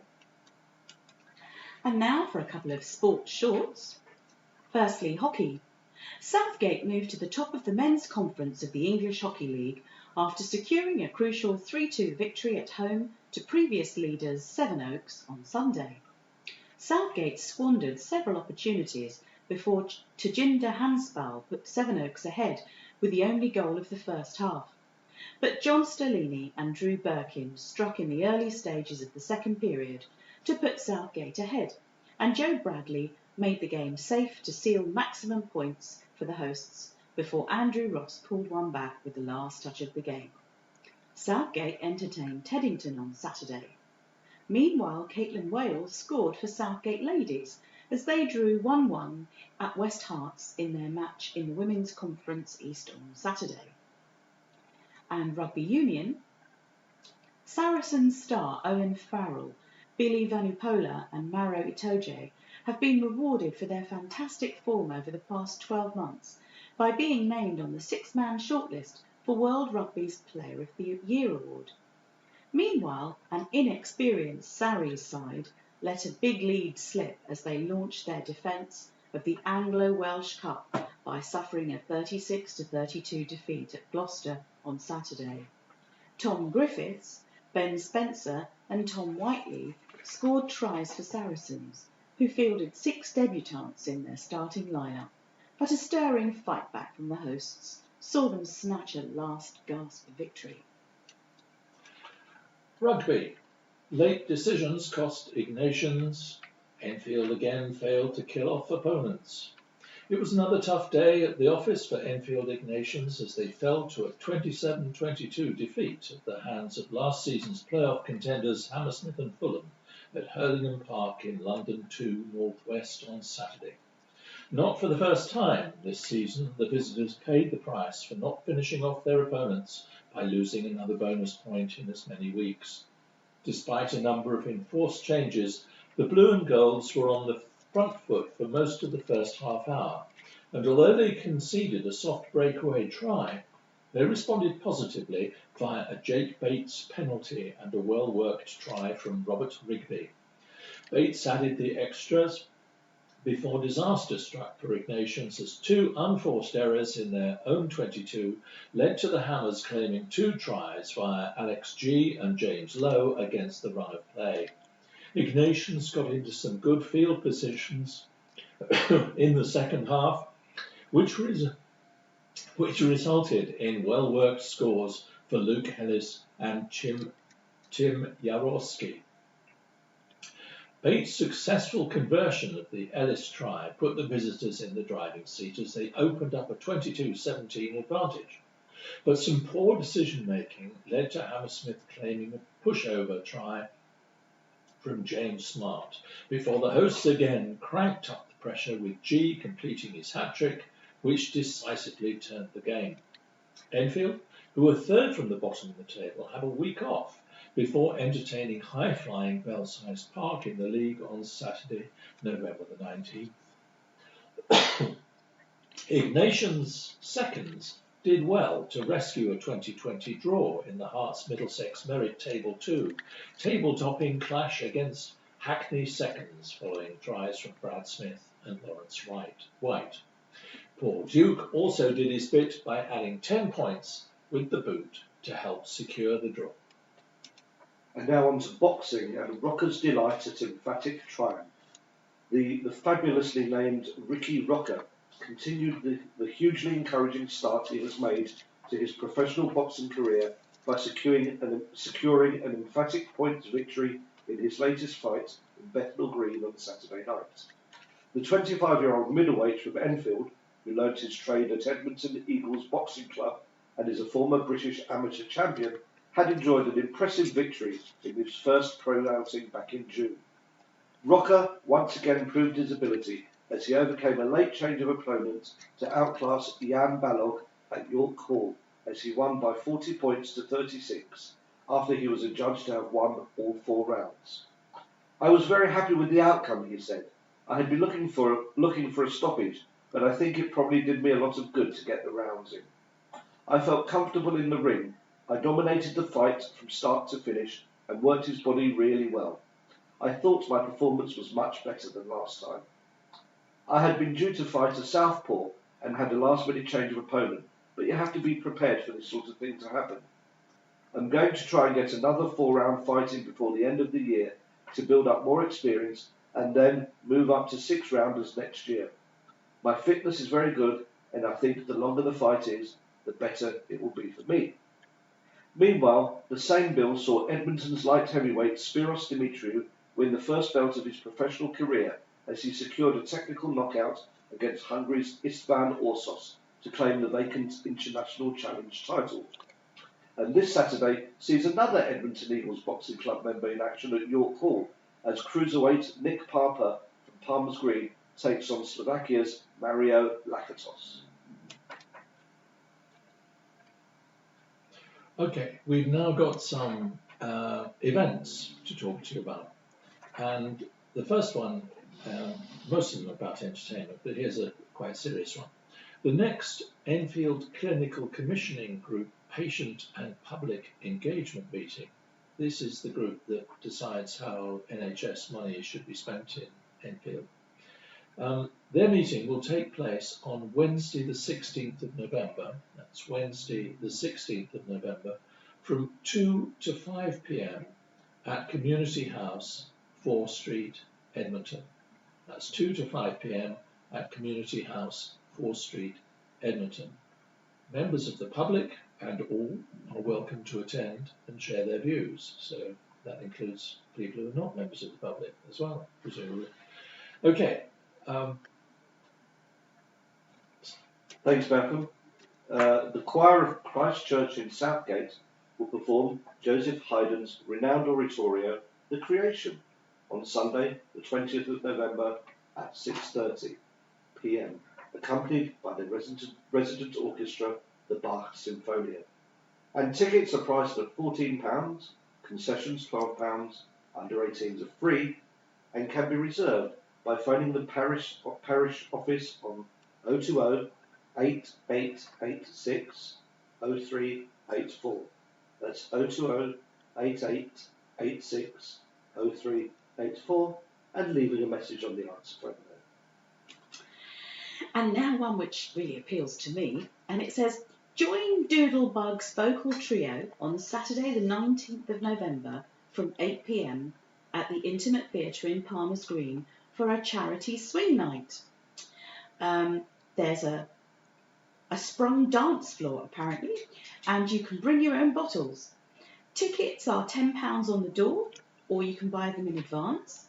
And now for a couple of sports shorts. Firstly, hockey. Southgate moved to the top of the men's conference of the English Hockey League after securing a crucial 3-2 victory at home to previous leaders Sevenoaks on Sunday. Southgate squandered several opportunities before Tajinder Hanspal put Sevenoaks ahead with the only goal of the first half. But John Stellini and Drew Birkin struck in the early stages of the second period to put Southgate ahead, and Joe Bradley made the game safe to seal maximum points for the hosts before Andrew Ross pulled one back with the last touch of the game. Southgate entertained Teddington on Saturday. Meanwhile, Caitlin Wales scored for Southgate ladies as they drew 1-1 at West Herts in their match in the Women's Conference East on Saturday. And rugby union, Saracens star Owen Farrell, Billy Vanupola and Maro Itoje have been rewarded for their fantastic form over the past 12 months by being named on the six-man shortlist for World Rugby's Player of the Year award. Meanwhile, an inexperienced Sarries side let a big lead slip as they launched their defence of the Anglo-Welsh Cup by suffering a 36-32 defeat at Gloucester on Saturday. Tom Griffiths, Ben Spencer and Tom Whiteley scored tries for Saracens, who fielded 6 debutants in their starting lineup, but a stirring fight back from the hosts saw them snatch a last gasp victory. Rugby. Late decisions cost Ignatians. Enfield again failed to kill off opponents. It was another tough day at the office for Enfield Ignatians as they fell to a 27-22 defeat at the hands of last season's playoff contenders Hammersmith and Fulham at Hurlingham Park in London 2 North West on Saturday. Not for the first time this season, the visitors paid the price for not finishing off their opponents by losing another bonus point in as many weeks. Despite a number of enforced changes, the Blue and Golds were on the front foot for most of the first half hour, and although they conceded a soft breakaway try, they responded positively via a Jake Bates penalty and a well-worked try from Robert Rigby. Bates added the extras before disaster struck for Ignatians as 2 unforced errors in their own 22 led to the Hammers claiming 2 tries via Alex G and James Lowe against the run of play. Ignatians got into some good field positions in the second half, which resulted in well-worked scores for Luke Ellis and Tim Jaworski. Bates' successful conversion of the Ellis try put the visitors in the driving seat as they opened up a 22-17 advantage. But some poor decision-making led to Hammersmith claiming a pushover try from James Smart, before the hosts again cranked up the pressure with G completing his hat-trick, which decisively turned the game. Enfield, who were third from the bottom of the table, have a week off before entertaining high-flying Belsize Park in the league on Saturday, November the 19th. Ignatians' seconds did well to rescue a 2020 draw in the Hearts Middlesex Merit Table 2, table-topping clash against Hackney seconds following tries from Brad Smith and Lawrence White. Paul Duke also did his bit by adding 10 points with the boot to help secure the draw. And now on to boxing and Rocker's delight at emphatic triumph. The fabulously named Ricky Rocker continued the hugely encouraging start he has made to his professional boxing career by securing an emphatic points victory in his latest fight in Bethnal Green on Saturday night. The 25-year-old middleweight from Enfield, who learnt his trade at Edmonton Eagles Boxing Club and is a former British amateur champion, had enjoyed an impressive victory in his first pro outing back in June. Rocker once again proved his ability as he overcame a late change of opponents to outclass Jan Balog at York Hall as he won by 40 points to 36 after he was adjudged to have won all 4 rounds. "I was very happy with the outcome," he said. "I had been looking for a stoppage, but I think it probably did me a lot of good to get the rounds in. I felt comfortable in the ring. I dominated the fight from start to finish and worked his body really well. I thought my performance was much better than last time. I had been due to fight a southpaw and had a last-minute change of opponent, but you have to be prepared for this sort of thing to happen. I'm going to try and get another 4-round fighting before the end of the year to build up more experience and then move up to 6-rounders next year. My fitness is very good, and I think the longer the fight is, the better it will be for me. Meanwhile, the same bill saw Edmonton's light heavyweight Spiros Dimitriou win the first belt of his professional career as he secured a technical knockout against Hungary's István Orsos to claim the vacant International Challenge title. And this Saturday sees another Edmonton Eagles Boxing Club member in action at York Hall as cruiserweight Nick Parper from Palmer's Green takes on Slovakia's Mario Lakatos. Okay, we've now got some events to talk to you about. And the first one, most of them are about entertainment, but here's a quite serious one. The next Enfield Clinical Commissioning Group Patient and Public Engagement Meeting. This is the group that decides how NHS money should be spent in Enfield. Their meeting will take place on Wednesday the 16th of November, that's Wednesday the 16th of November, from 2 to 5 p.m. at Community House, 4 Street, Edmonton. That's 2 to 5 p.m. at Community House, 4 Street, Edmonton. Members of the public and all are welcome to attend and share their views, so that includes people who are not members of the public as well, presumably. Okay. Thanks, Malcolm. The choir of Christ Church in Southgate will perform Joseph Haydn's renowned oratorio, The Creation, on Sunday, the 20th of November at 6:30 p.m., accompanied by the resident orchestra, the Bach Sinfonia. And tickets are priced at £14, concessions £12, under 18s are free, and can be reserved by phoning the parish office on 020 8886 0384. That's 020 8886 0384, and leaving a message on the answer phone there. And now one which really appeals to me, and it says, join Doodlebug's vocal trio on Saturday the 19th of November from 8 p.m. at the Intimate Theatre in Palmer's Green for a charity swing night. There's a sprung dance floor apparently, and you can bring your own bottles. Tickets are £10 on the door, or you can buy them in advance.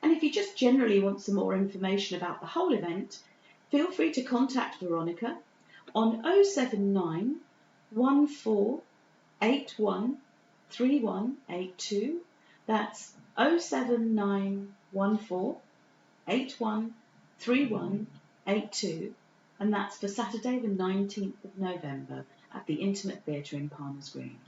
And if you just generally want some more information about the whole event, feel free to contact Veronica on 079 14 81 3182. That's 079 14 81 3182. And that's for Saturday the 19th of November at the Intimate Theatre in Palmer's Green.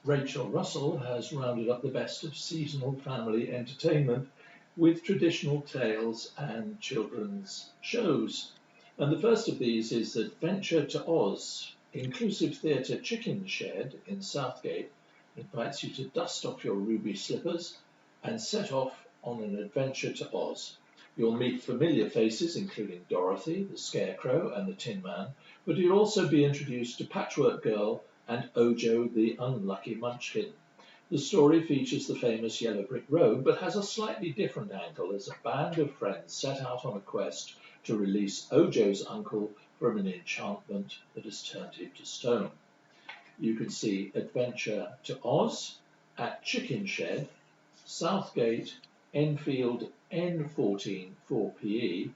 Rachel Russell has rounded up the best of seasonal family entertainment with traditional tales and children's shows. And the first of these is Adventure to Oz. Inclusive Theatre Chicken Shed in Southgate invites you to dust off your ruby slippers and set off on an adventure to Oz. You'll meet familiar faces, including Dorothy, the Scarecrow, and the Tin Man, but you'll also be introduced to Patchwork Girl and Ojo the Unlucky Munchkin. The story features the famous Yellow Brick Road, but has a slightly different angle as a band of friends set out on a quest to release Ojo's uncle from an enchantment that has turned him to stone. You can see Adventure to Oz at Chicken Shed, Southgate, Enfield N14 4PE,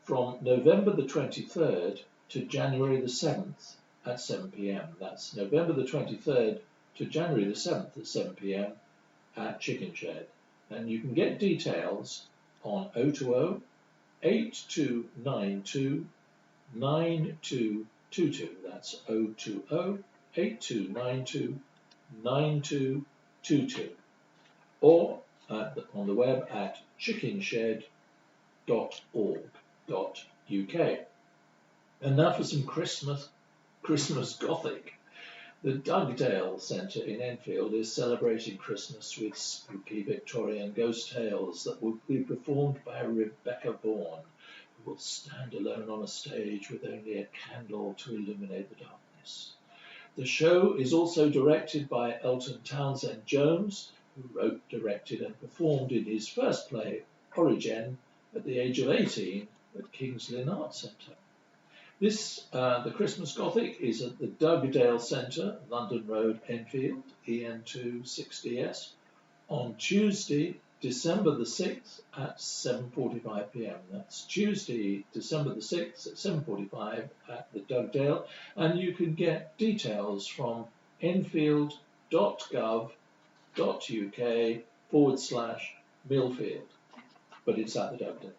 from November the 23rd to January the 7th at 7 p.m. That's November the 23rd to January the 7th at 7 p.m. at Chicken Shed. And you can get details on 020 8292 9222. That's 020 8292 9222. Or on the web at chickenshed.org.au. And now for some Christmas Gothic. The Dugdale Centre in Enfield is celebrating Christmas with spooky Victorian ghost tales that will be performed by Rebecca Vaughan, who will stand alone on a stage with only a candle to illuminate the darkness. The show is also directed by Elton Townsend Jones, who wrote, directed and performed in his first play, Origin, at the age of 18 at King's Lynn Arts Centre. The Christmas Gothic is at the Dugdale Centre, London Road, Enfield, EN2 6DS, on Tuesday, December the 6th at 7:45 p.m. That's Tuesday, December the 6th at 7:45 at the Dugdale, and you can get details from enfield.gov.uk/Millfield, but it's at the Dugdale.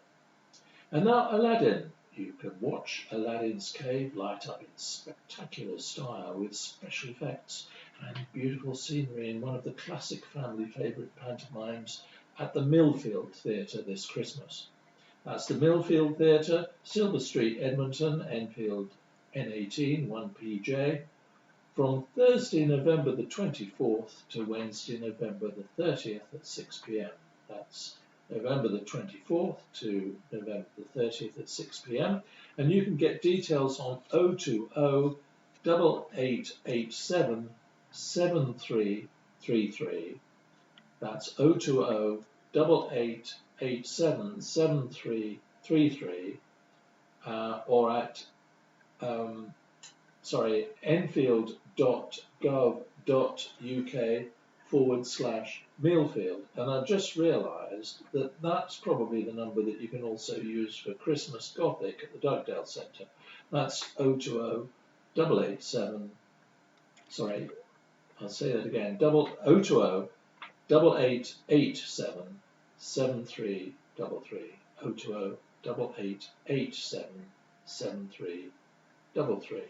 And now Aladdin. You can watch Aladdin's cave light up in spectacular style with special effects and beautiful scenery in one of the classic family favourite pantomimes at the Millfield Theatre this Christmas. That's the Millfield Theatre, Silver Street, Edmonton, Enfield N18 1PJ, from Thursday, November the 24th to Wednesday, November the 30th at 6 p.m. That's November the 24th to November the 30th at 6 p.m. And you can get details on 020 8887 7333. That's 020 8887 7333, or at enfield.gov.uk/Millfield. And I've just realised that that's probably the number that you can also use for Christmas Gothic at the Dugdale Centre. That's 020 887, I'll say that again, 020 8887 7333, 020 8887 7333.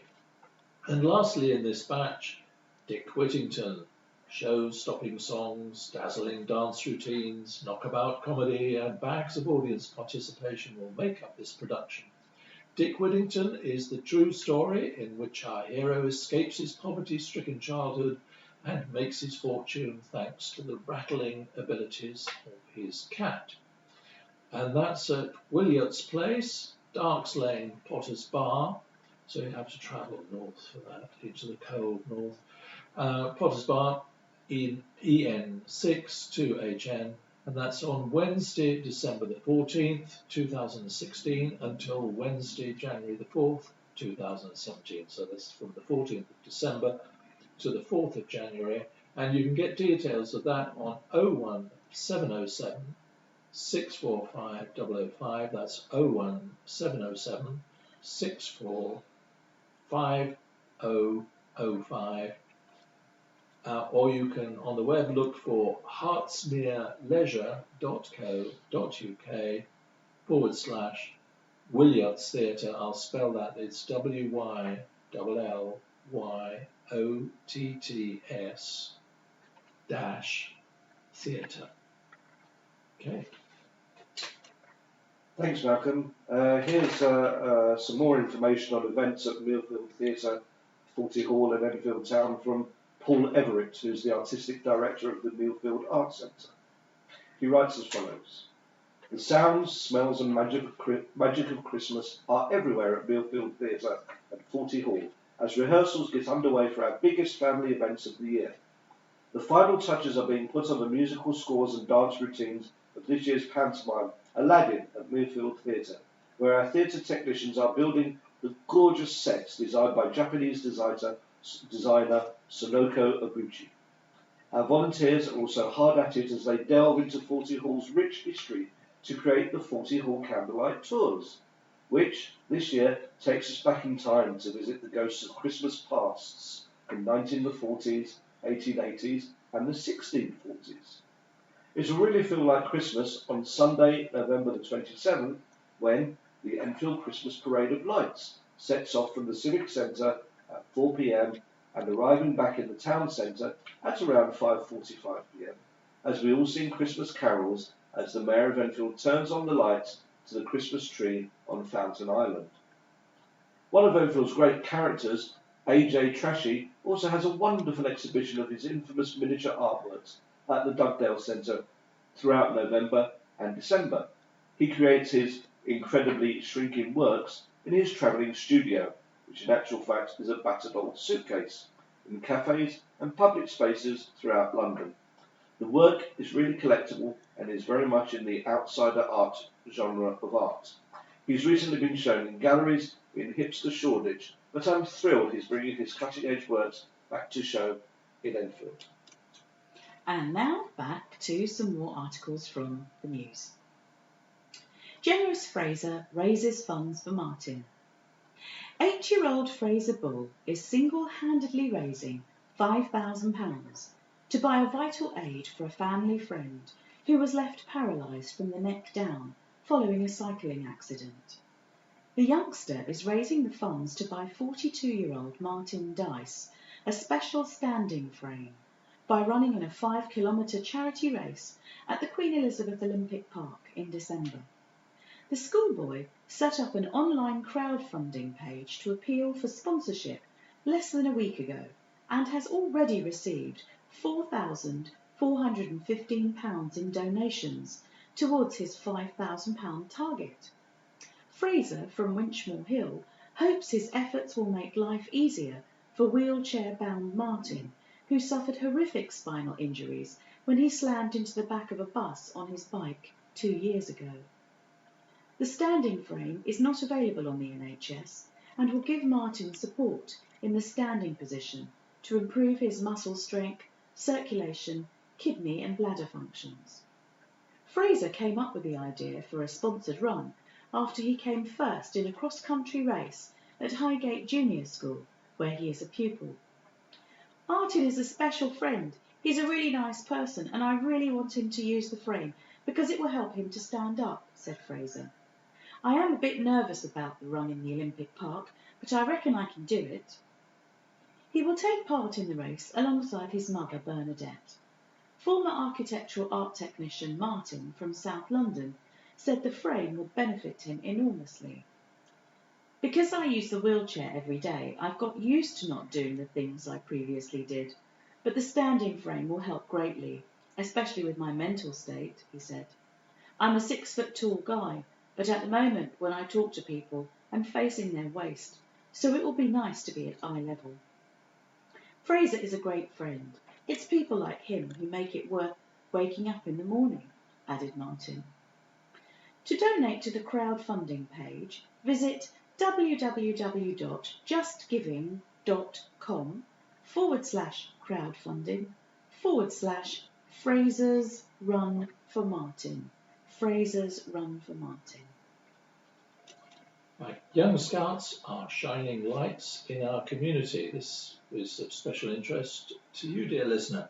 And lastly in this batch, Dick Whittington. Show-stopping songs, dazzling dance routines, knockabout comedy, and bags of audience participation will make up this production. Dick Whittington is the true story in which our hero escapes his poverty-stricken childhood and makes his fortune thanks to the rattling abilities of his cat. And that's at Williott's Place, Darks Lane, Potter's Bar, so you have to travel north for that, into the cold north. Potter's Bar in EN6 2HN, and that's on Wednesday, December the 14th, 2016, until Wednesday, January the 4th, 2017. So that's from the 14th of December to the 4th of January, and you can get details of that on 01707 645 005. That's 01707 645 005. Or you can, on the web, look for hartsmereleisure.co.uk/Williott's Theatre. I'll spell that. It's WYLLYOTTS-theatre. Okay. Thanks, Malcolm. Here's some more information on events at Millfield Theatre, Forty Hall and Enfield Town from Paul Everett, who's the Artistic Director of the Millfield Arts Centre. He writes as follows. The sounds, smells and magic of Christmas are everywhere at Millfield Theatre at Forty Hall as rehearsals get underway for our biggest family events of the year. The final touches are being put on the musical scores and dance routines of this year's pantomime, Aladdin, at Enfield Theatre, where our theatre technicians are building the gorgeous sets designed by Japanese designer Sonoko Oguchi. Our volunteers are also hard at it as they delve into Forty Hall's rich history to create the Forty Hall Candlelight Tours, which this year takes us back in time to visit the ghosts of Christmas pasts in 1940s, 1880s and the 1640s. It will really feel like Christmas on Sunday, November the 27th, when the Enfield Christmas Parade of Lights sets off from the Civic Centre at 4 p.m. and arriving back in the town centre at around 5:45 p.m. as we all sing Christmas carols as the Mayor of Enfield turns on the lights to the Christmas tree on Fountain Island. One of Enfield's great characters, A.J. Trashy, also has a wonderful exhibition of his infamous miniature artworks at the Dugdale Centre throughout November and December. He creates his incredibly shrinking works in his travelling studio, which in actual fact is a battered old suitcase, in cafes and public spaces throughout London. The work is really collectible and is very much in the outsider art genre of art. He's recently been shown in galleries in hipster Shoreditch, but I'm thrilled he's bringing his cutting-edge works back to show in Enfield. And now back to some more articles from the news. Generous Fraser raises funds for Martin. 8-year-old Fraser Bull is single-handedly raising £5,000 to buy a vital aid for a family friend who was left paralysed from the neck down following a cycling accident. The youngster is raising the funds to buy 42-year-old Martin Dice a special standing frame by running in a 5-kilometre charity race at the Queen Elizabeth Olympic Park in December. The schoolboy set up an online crowdfunding page to appeal for sponsorship less than a week ago and has already received £4,415 in donations towards his £5,000 target. Fraser from Winchmore Hill hopes his efforts will make life easier for wheelchair-bound Martin, who suffered horrific spinal injuries when he slammed into the back of a bus on his bike 2 years ago. The standing frame is not available on the NHS and will give Martin support in the standing position to improve his muscle strength, circulation, kidney and bladder functions. Fraser came up with the idea for a sponsored run after he came first in a cross-country race at Highgate Junior School, where he is a pupil. Martin is a special friend. He's a really nice person and I really want him to use the frame because it will help him to stand up, said Fraser. I am a bit nervous about the run in the Olympic Park, but I reckon I can do it. He will take part in the race alongside his mother, Bernadette. Former architectural art technician Martin from South London said the frame would benefit him enormously. Because I use the wheelchair every day, I've got used to not doing the things I previously did, but the standing frame will help greatly, especially with my mental state, he said. I'm a 6-foot-tall guy, but at the moment when I talk to people, I'm facing their waist, so it will be nice to be at eye level. Fraser is a great friend. It's people like him who make it worth waking up in the morning, added Martin. To donate to the crowdfunding page, visit www.justgiving.com/crowdfunding/Fraser's Run for Martin. Fraser's Run for Martin. Right. Young Scouts are shining lights in our community. This is of special interest to you, dear listener.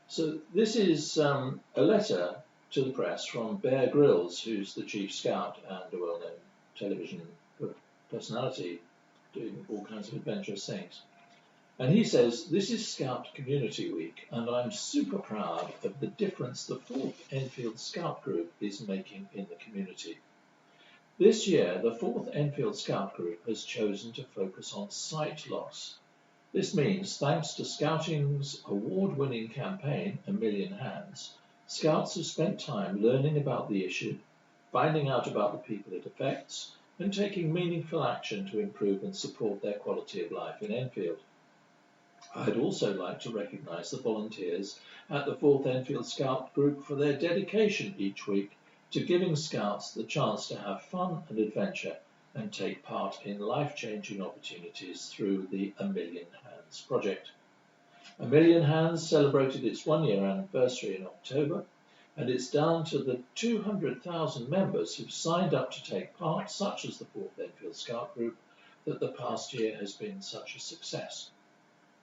So this is a letter to the press from Bear Grylls, who's the Chief Scout and a well-known television personality doing all kinds of adventurous things. And he says, this is Scout Community Week, and I'm super proud of the difference the 4th Enfield Scout Group is making in the community. This year, the 4th Enfield Scout Group has chosen to focus on sight loss. This means, thanks to Scouting's award-winning campaign, A Million Hands, Scouts have spent time learning about the issue, finding out about the people it affects, and taking meaningful action to improve and support their quality of life in Enfield. I'd also like to recognise the volunteers at the 4th Enfield Scout Group for their dedication each week to giving Scouts the chance to have fun and adventure and take part in life-changing opportunities through the A Million Hands project. A Million Hands celebrated its 1-year anniversary in October, and it's down to the 200,000 members who've signed up to take part, such as the 4th Enfield Scout Group, that the past year has been such a success.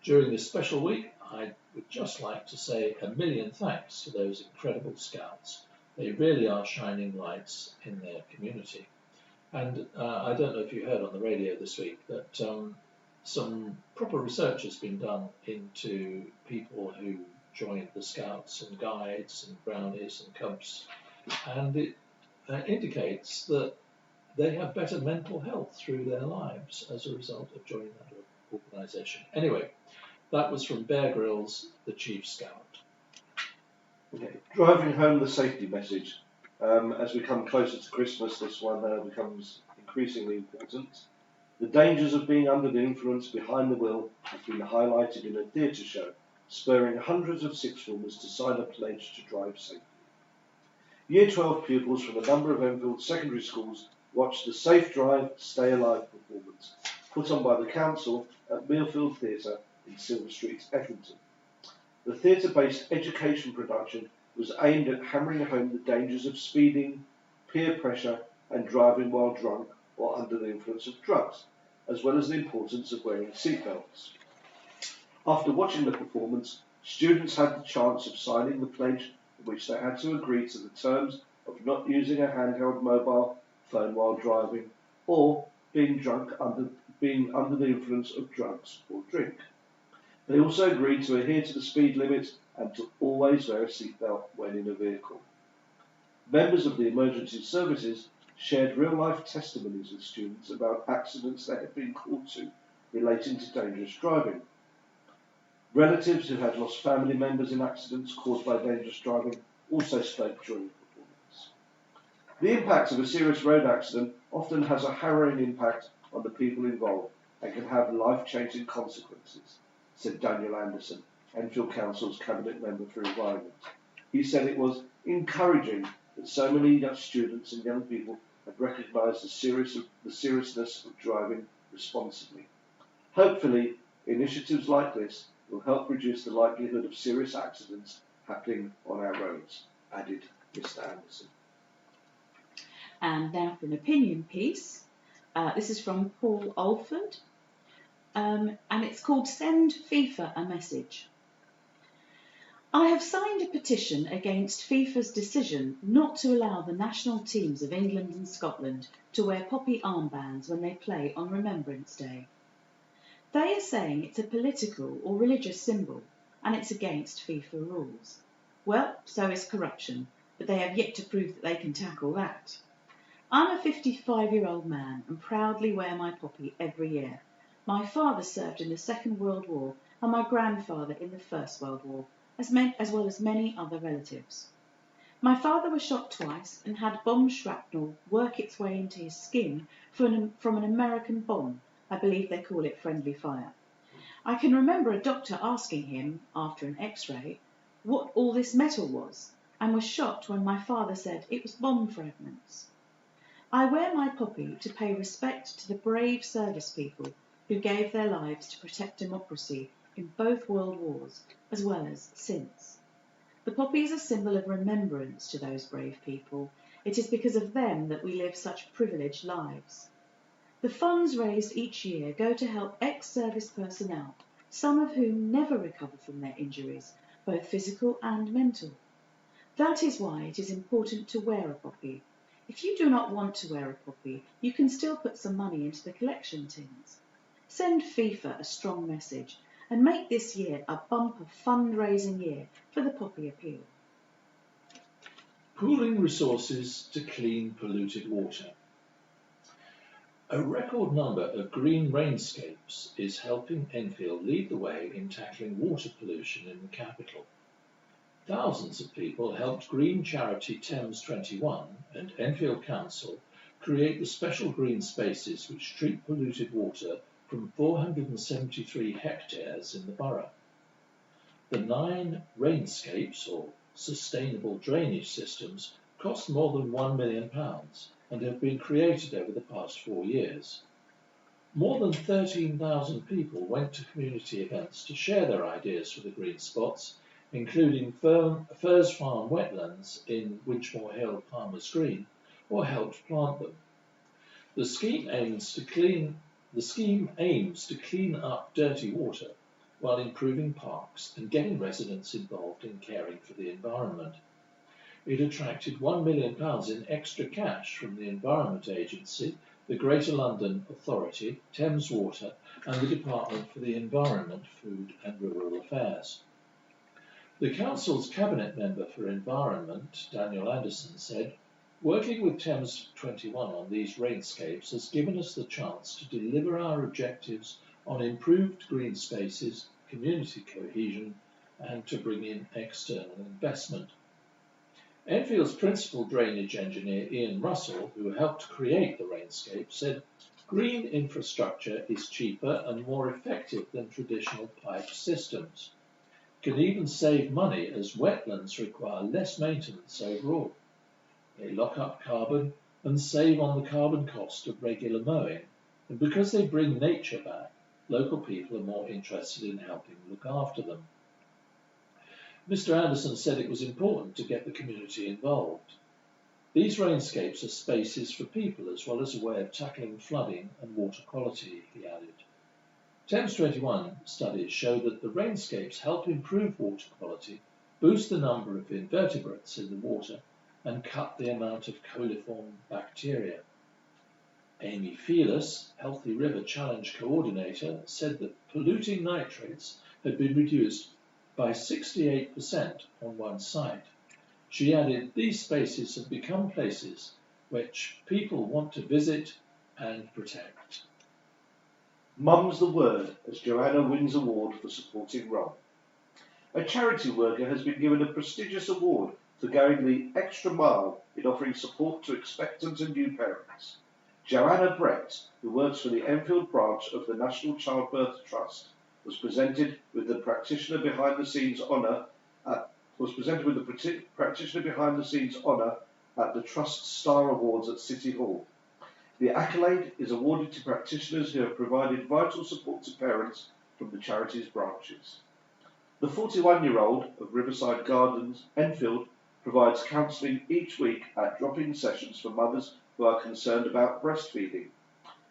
During this special week, I would just like to say a million thanks to those incredible Scouts. They really are shining lights in their community. And I don't know if you heard on the radio this week that some proper research has been done into people who joined the Scouts and Guides and Brownies and Cubs. And indicates that they have better mental health through their lives as a result of joining that organisation. Anyway, that was from Bear Grylls, the Chief Scout. Okay. Driving home the safety message. As we come closer to Christmas, this one becomes increasingly important. The dangers of being under the influence behind the wheel have been highlighted in a theatre show, spurring hundreds of sixth-formers to sign a pledge to drive safely. Year 12 pupils from a number of Enfield secondary schools watched the Safe Drive, Stay Alive performance put on by the council at Enfield Theatre in Silver Street, Effington. The theatre-based education production was aimed at hammering home the dangers of speeding, peer pressure and driving while drunk or under the influence of drugs, as well as the importance of wearing seatbelts. After watching the performance, students had the chance of signing the pledge in which they had to agree to the terms of not using a handheld mobile phone while driving or being under the influence of drugs or drink. They also agreed to adhere to the speed limit and to always wear a seatbelt when in a vehicle. Members of the emergency services shared real-life testimonies with students about accidents they had been called to relating to dangerous driving. Relatives who had lost family members in accidents caused by dangerous driving also spoke during the performance. The impact of a serious road accident often has a harrowing impact on the people involved and can have life-changing consequences, said Daniel Anderson, Enfield Council's Cabinet Member for Environment. He said it was encouraging that so many young students and young people have recognised the seriousness of driving responsibly. Hopefully, initiatives like this will help reduce the likelihood of serious accidents happening on our roads, added Mr. Anderson. And now for an opinion piece. This is from Paul Alford, and it's called Send FIFA a Message. I have signed a petition against FIFA's decision not to allow the national teams of England and Scotland to wear poppy armbands when they play on Remembrance Day. They are saying it's a political or religious symbol and it's against FIFA rules. Well, so is corruption, but they have yet to prove that they can tackle that. I'm a 55-year-old man and proudly wear my poppy every year. My father served in the Second World War and my grandfather in the First World War, as well as many other relatives. My father was shot twice and had bomb shrapnel work its way into his skin from an American bomb. I believe they call it friendly fire. I can remember a doctor asking him, after an x-ray, what all this metal was, and was shocked when my father said it was bomb fragments. I wear my poppy to pay respect to the brave service people who gave their lives to protect democracy in both world wars, as well as since. The poppy is a symbol of remembrance to those brave people. It is because of them that we live such privileged lives. The funds raised each year go to help ex-service personnel, some of whom never recover from their injuries, both physical and mental. That is why it is important to wear a poppy. If you do not want to wear a poppy, you can still put some money into the collection tins. Send FIFA a strong message and make this year a bumper fundraising year for the poppy appeal. Pooling resources to clean polluted water. A record number of green rainscapes is helping Enfield lead the way in tackling water pollution in the capital. Thousands of people helped green charity Thames 21 and Enfield Council create the special green spaces which treat polluted water from 473 hectares in the borough. The 9 rainscapes, or sustainable drainage systems, cost more than £1 million and have been created over the past 4 years. More than 13,000 people went to community events to share their ideas for the green spots, including Furze Farm wetlands in Winchmore Hill, Palmer's Green, or helped plant them. The scheme aims to clean up dirty water while improving parks and getting residents involved in caring for the environment. It attracted £1 million in extra cash from the Environment Agency, the Greater London Authority, Thames Water, and the Department for the Environment, Food and Rural Affairs. The Council's Cabinet Member for Environment, Daniel Anderson, said, Working with Thames 21 on these rainscapes has given us the chance to deliver our objectives on improved green spaces, community cohesion, and to bring in external investment. Enfield's principal drainage engineer, Ian Russell, who helped create the rainscape, said, "Green infrastructure is cheaper and more effective than traditional pipe systems. Can even save money as wetlands require less maintenance overall. They lock up carbon and save on the carbon cost of regular mowing, and because they bring nature back, local people are more interested in helping look after them." Mr. Anderson said it was important to get the community involved. These rainscapes are spaces for people as well as a way of tackling flooding and water quality, he added. Thames 21 studies show that the rainscapes help improve water quality, boost the number of invertebrates in the water, and cut the amount of coliform bacteria. Amy Fearless, Healthy River Challenge coordinator, said that polluting nitrates had been reduced by 68% on one site. She added, "These spaces have become places which people want to visit and protect." Mum's the word as Joanna wins award for supporting role. A charity worker has been given a prestigious award for going the extra mile in offering support to expectant and new parents. Joanna Brett, who works for the Enfield branch of the National Childbirth Trust, was presented with the practitioner behind the scenes honour at the Trust's Star Awards at City Hall. The accolade is awarded to practitioners who have provided vital support to parents from the charity's branches. The 41-year-old of Riverside Gardens, Enfield, provides counselling each week at drop-in sessions for mothers who are concerned about breastfeeding.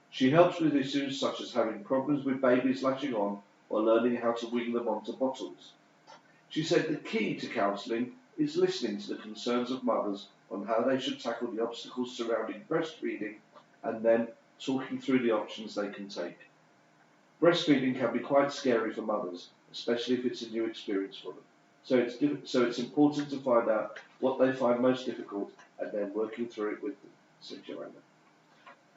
She helps with issues such as having problems with babies latching on or learning how to wean them onto bottles. She said the key to counselling is listening to the concerns of mothers on how they should tackle the obstacles surrounding breastfeeding and then talking through the options they can take. Breastfeeding can be quite scary for mothers, especially if it's a new experience for them. So it's important to find out what they find most difficult and then working through it with them, said Joanna.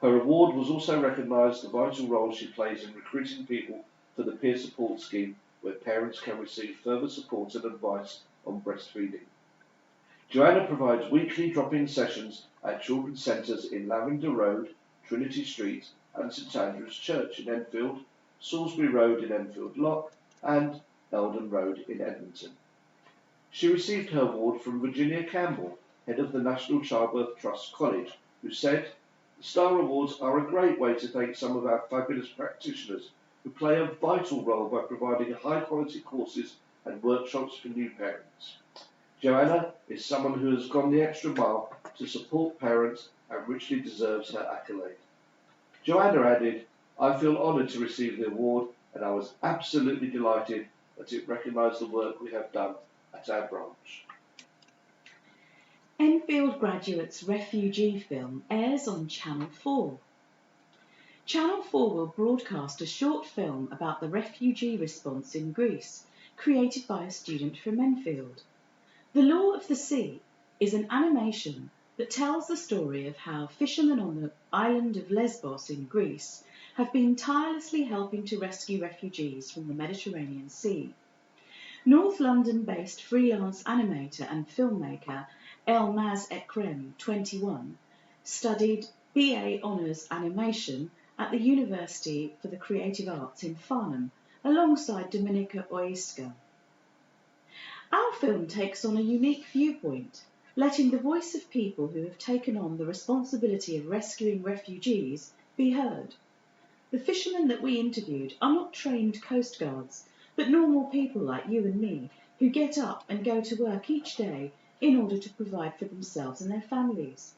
Her award was also recognised the vital role she plays in recruiting people for the peer support scheme where parents can receive further support and advice on breastfeeding. Joanna provides weekly drop-in sessions at children's centres in Lavender Road, Trinity Street and St Andrew's Church in Enfield, Salisbury Road in Enfield Lock and Eldon Road in Edmonton. She received her award from Virginia Campbell, head of the National Childbirth Trust College, who said, "The Star Awards are a great way to thank some of our fabulous practitioners who play a vital role by providing high-quality courses and workshops for new parents. Joanna is someone who has gone the extra mile to support parents and richly deserves her accolade." Joanna added, "I feel honoured to receive the award and I was absolutely delighted that it recognised the work we have done at our branch." Enfield Graduates' refugee film airs on Channel 4. Channel 4 will broadcast a short film about the refugee response in Greece, created by a student from Enfield. The Law of the Sea is an animation that tells the story of how fishermen on the island of Lesbos in Greece have been tirelessly helping to rescue refugees from the Mediterranean Sea. North London-based freelance animator and filmmaker Elmaz Ekrem, 21, studied BA Honours Animation at the University for the Creative Arts in Farnham, alongside Dominika Oiska. Our film takes on a unique viewpoint, letting the voice of people who have taken on the responsibility of rescuing refugees be heard. The fishermen that we interviewed are not trained coastguards, but normal people like you and me who get up and go to work each day in order to provide for themselves and their families.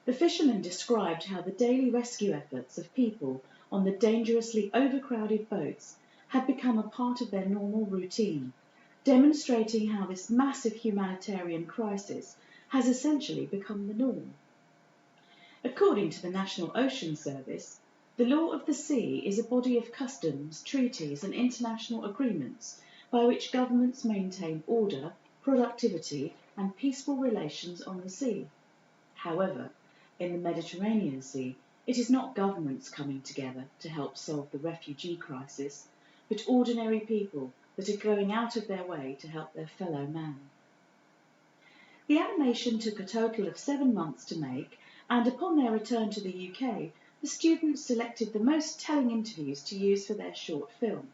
The fishermen described how the daily rescue efforts of people on the dangerously overcrowded boats had become a part of their normal routine, demonstrating how this massive humanitarian crisis has essentially become the norm. According to the National Ocean Service, the Law of the Sea is a body of customs, treaties and international agreements by which governments maintain order, productivity and peaceful relations on the sea. However, in the Mediterranean Sea, it is not governments coming together to help solve the refugee crisis, but ordinary people that are going out of their way to help their fellow man. The animation took a total of 7 months to make, and upon their return to the UK, the students selected the most telling interviews to use for their short film.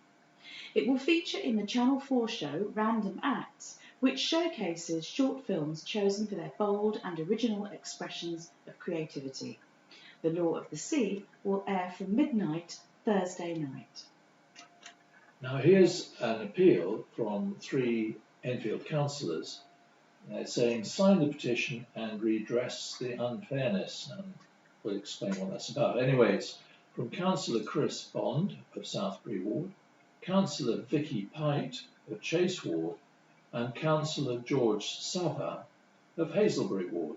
It will feature in the Channel 4 show Random Acts, which showcases short films chosen for their bold and original expressions of creativity. The Law of the Sea will air from midnight Thursday night. Now here's an appeal from 3 Enfield councillors saying sign the petition and redress the unfairness, and we'll explain what that's about. Anyway, it's from Councillor Chris Bond of Southbury Ward, Councillor Vicky Pite of Chase Ward, and Councillor George Sava of Hazelbury Ward.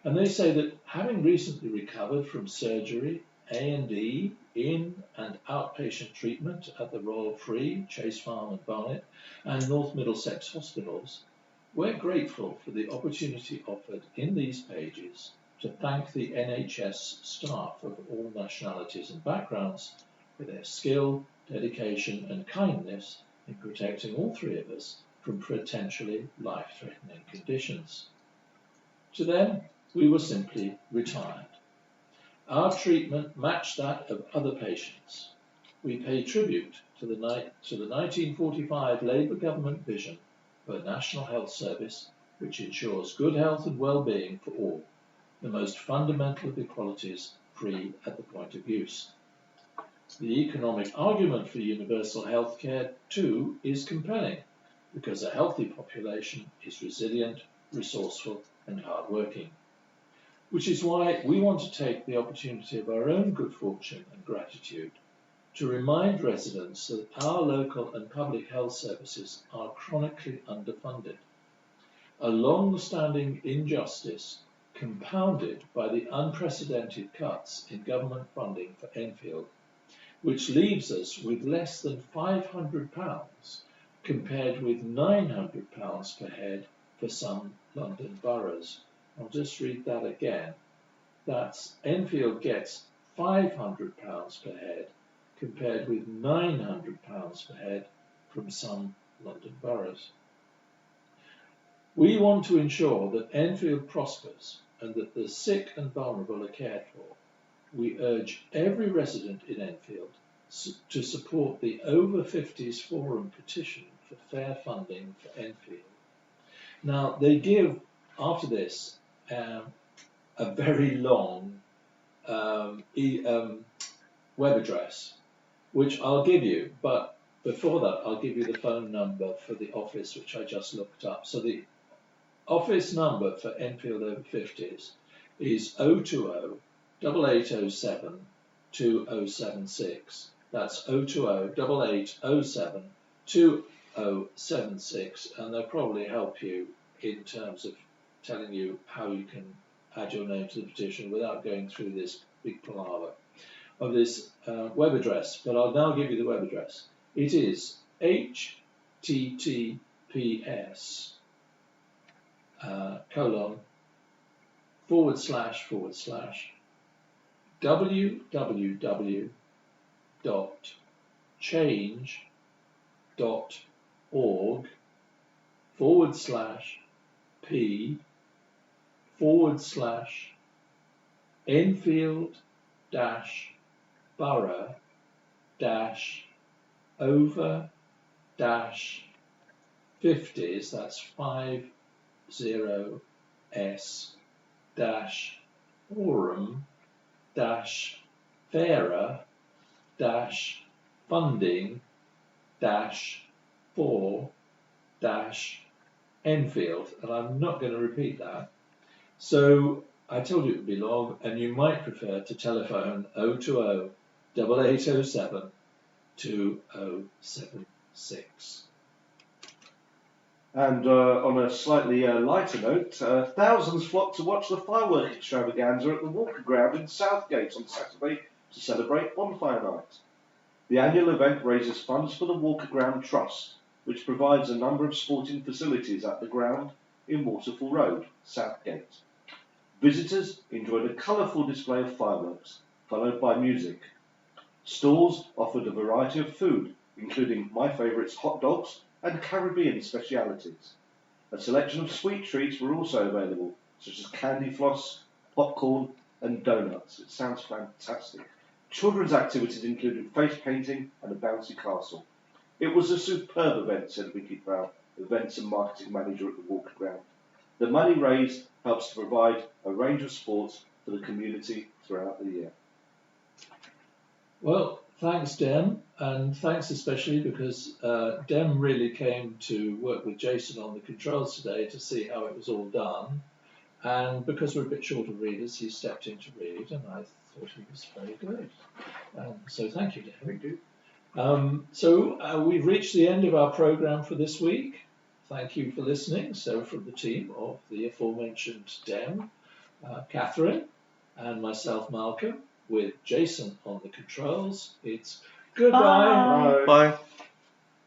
And they say that having recently recovered from surgery, A&E, in and outpatient treatment at the Royal Free, Chase Farm and Barnet, and North Middlesex hospitals, we're grateful for the opportunity offered in these pages to thank the NHS staff of all nationalities and backgrounds for their skill, dedication and kindness in protecting all 3 of us from potentially life-threatening conditions. To them, we were simply retired. Our treatment matched that of other patients. We pay tribute to the 1945 Labour government vision for a National Health Service which ensures good health and well-being for all, the most fundamental of equalities free at the point of use. The economic argument for universal health care, too, is compelling, because a healthy population is resilient, resourceful and hard-working. Which is why we want to take the opportunity of our own good fortune and gratitude to remind residents that our local and public health services are chronically underfunded, a long-standing injustice compounded by the unprecedented cuts in government funding for Enfield, which leaves us with less than £500 compared with £900 per head for some London boroughs. I'll just read that again. That's Enfield gets £500 per head compared with £900 per head from some London boroughs. We want to ensure that Enfield prospers and that the sick and vulnerable are cared for. We urge every resident in Enfield to support the Over 50s Forum petition for fair funding for Enfield. Now, they give, after this, a very long web address, which I'll give you, but before that I'll give you the phone number for the office, which I just looked up. So the office number for Enfield Over 50s is 020 8807 2076. That's 020 8807 2076, and they'll probably help you in terms of telling you how you can add your name to the petition without going through this big palaver of this web address. But I'll now give you the web address. It is https www.change.org/p//Enfield-borough-over-50s, that's 50-forum-fairer-for-Enfield, and I'm not going to repeat that. So I told you it would be long, and you might prefer to telephone 020 8807 2076. And on a slightly lighter note, thousands flocked to watch the firework extravaganza at the Walker Ground in Southgate on Saturday to celebrate Bonfire Night. The annual event raises funds for the Walker Ground Trust, which provides a number of sporting facilities at the ground in Waterfall Road, Southgate. Visitors enjoyed a colourful display of fireworks, followed by music. Stalls offered a variety of food, including my favourites hot dogs and Caribbean specialities. A selection of sweet treats were also available, such as candy floss, popcorn and donuts. It sounds fantastic. Children's activities included face painting and a bouncy castle. It was a superb event, said Vicky Brown, Events and Marketing Manager at the Walker Ground. The money raised helps to provide a range of sports for the community throughout the year. Well, thanks, Dem, and thanks especially because Dem really came to work with Jason on the controls today to see how it was all done. And because we're a bit short of readers, he stepped in to read, and I thought he was very good. So thank you, Dem. Thank you. So we've reached the end of our programme for this week. Thank you for listening. So from the team of the aforementioned Dem, Katherin, and myself, Malcolm, with Jason on the controls, it's goodbye. Bye. Bye.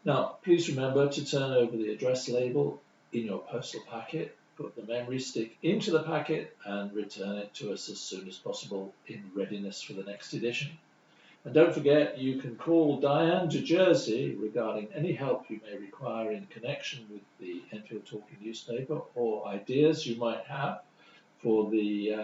Now, please remember to turn over the address label in your postal packet, put the memory stick into the packet, and return it to us as soon as possible in readiness for the next edition. And don't forget, you can call Diane to Jersey regarding any help you may require in connection with the Enfield Talking newspaper or ideas you might have for the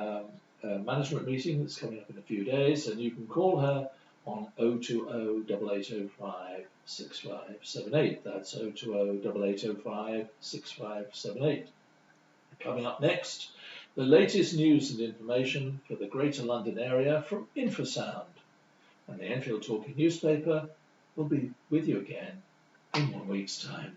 management meeting that's coming up in a few days. And you can call her on 020-8805-6578. That's 020-8805-6578. Coming up next, the latest news and information for the Greater London area from Infosound. And the Enfield Talking newspaper will be with you again in 1 week's time.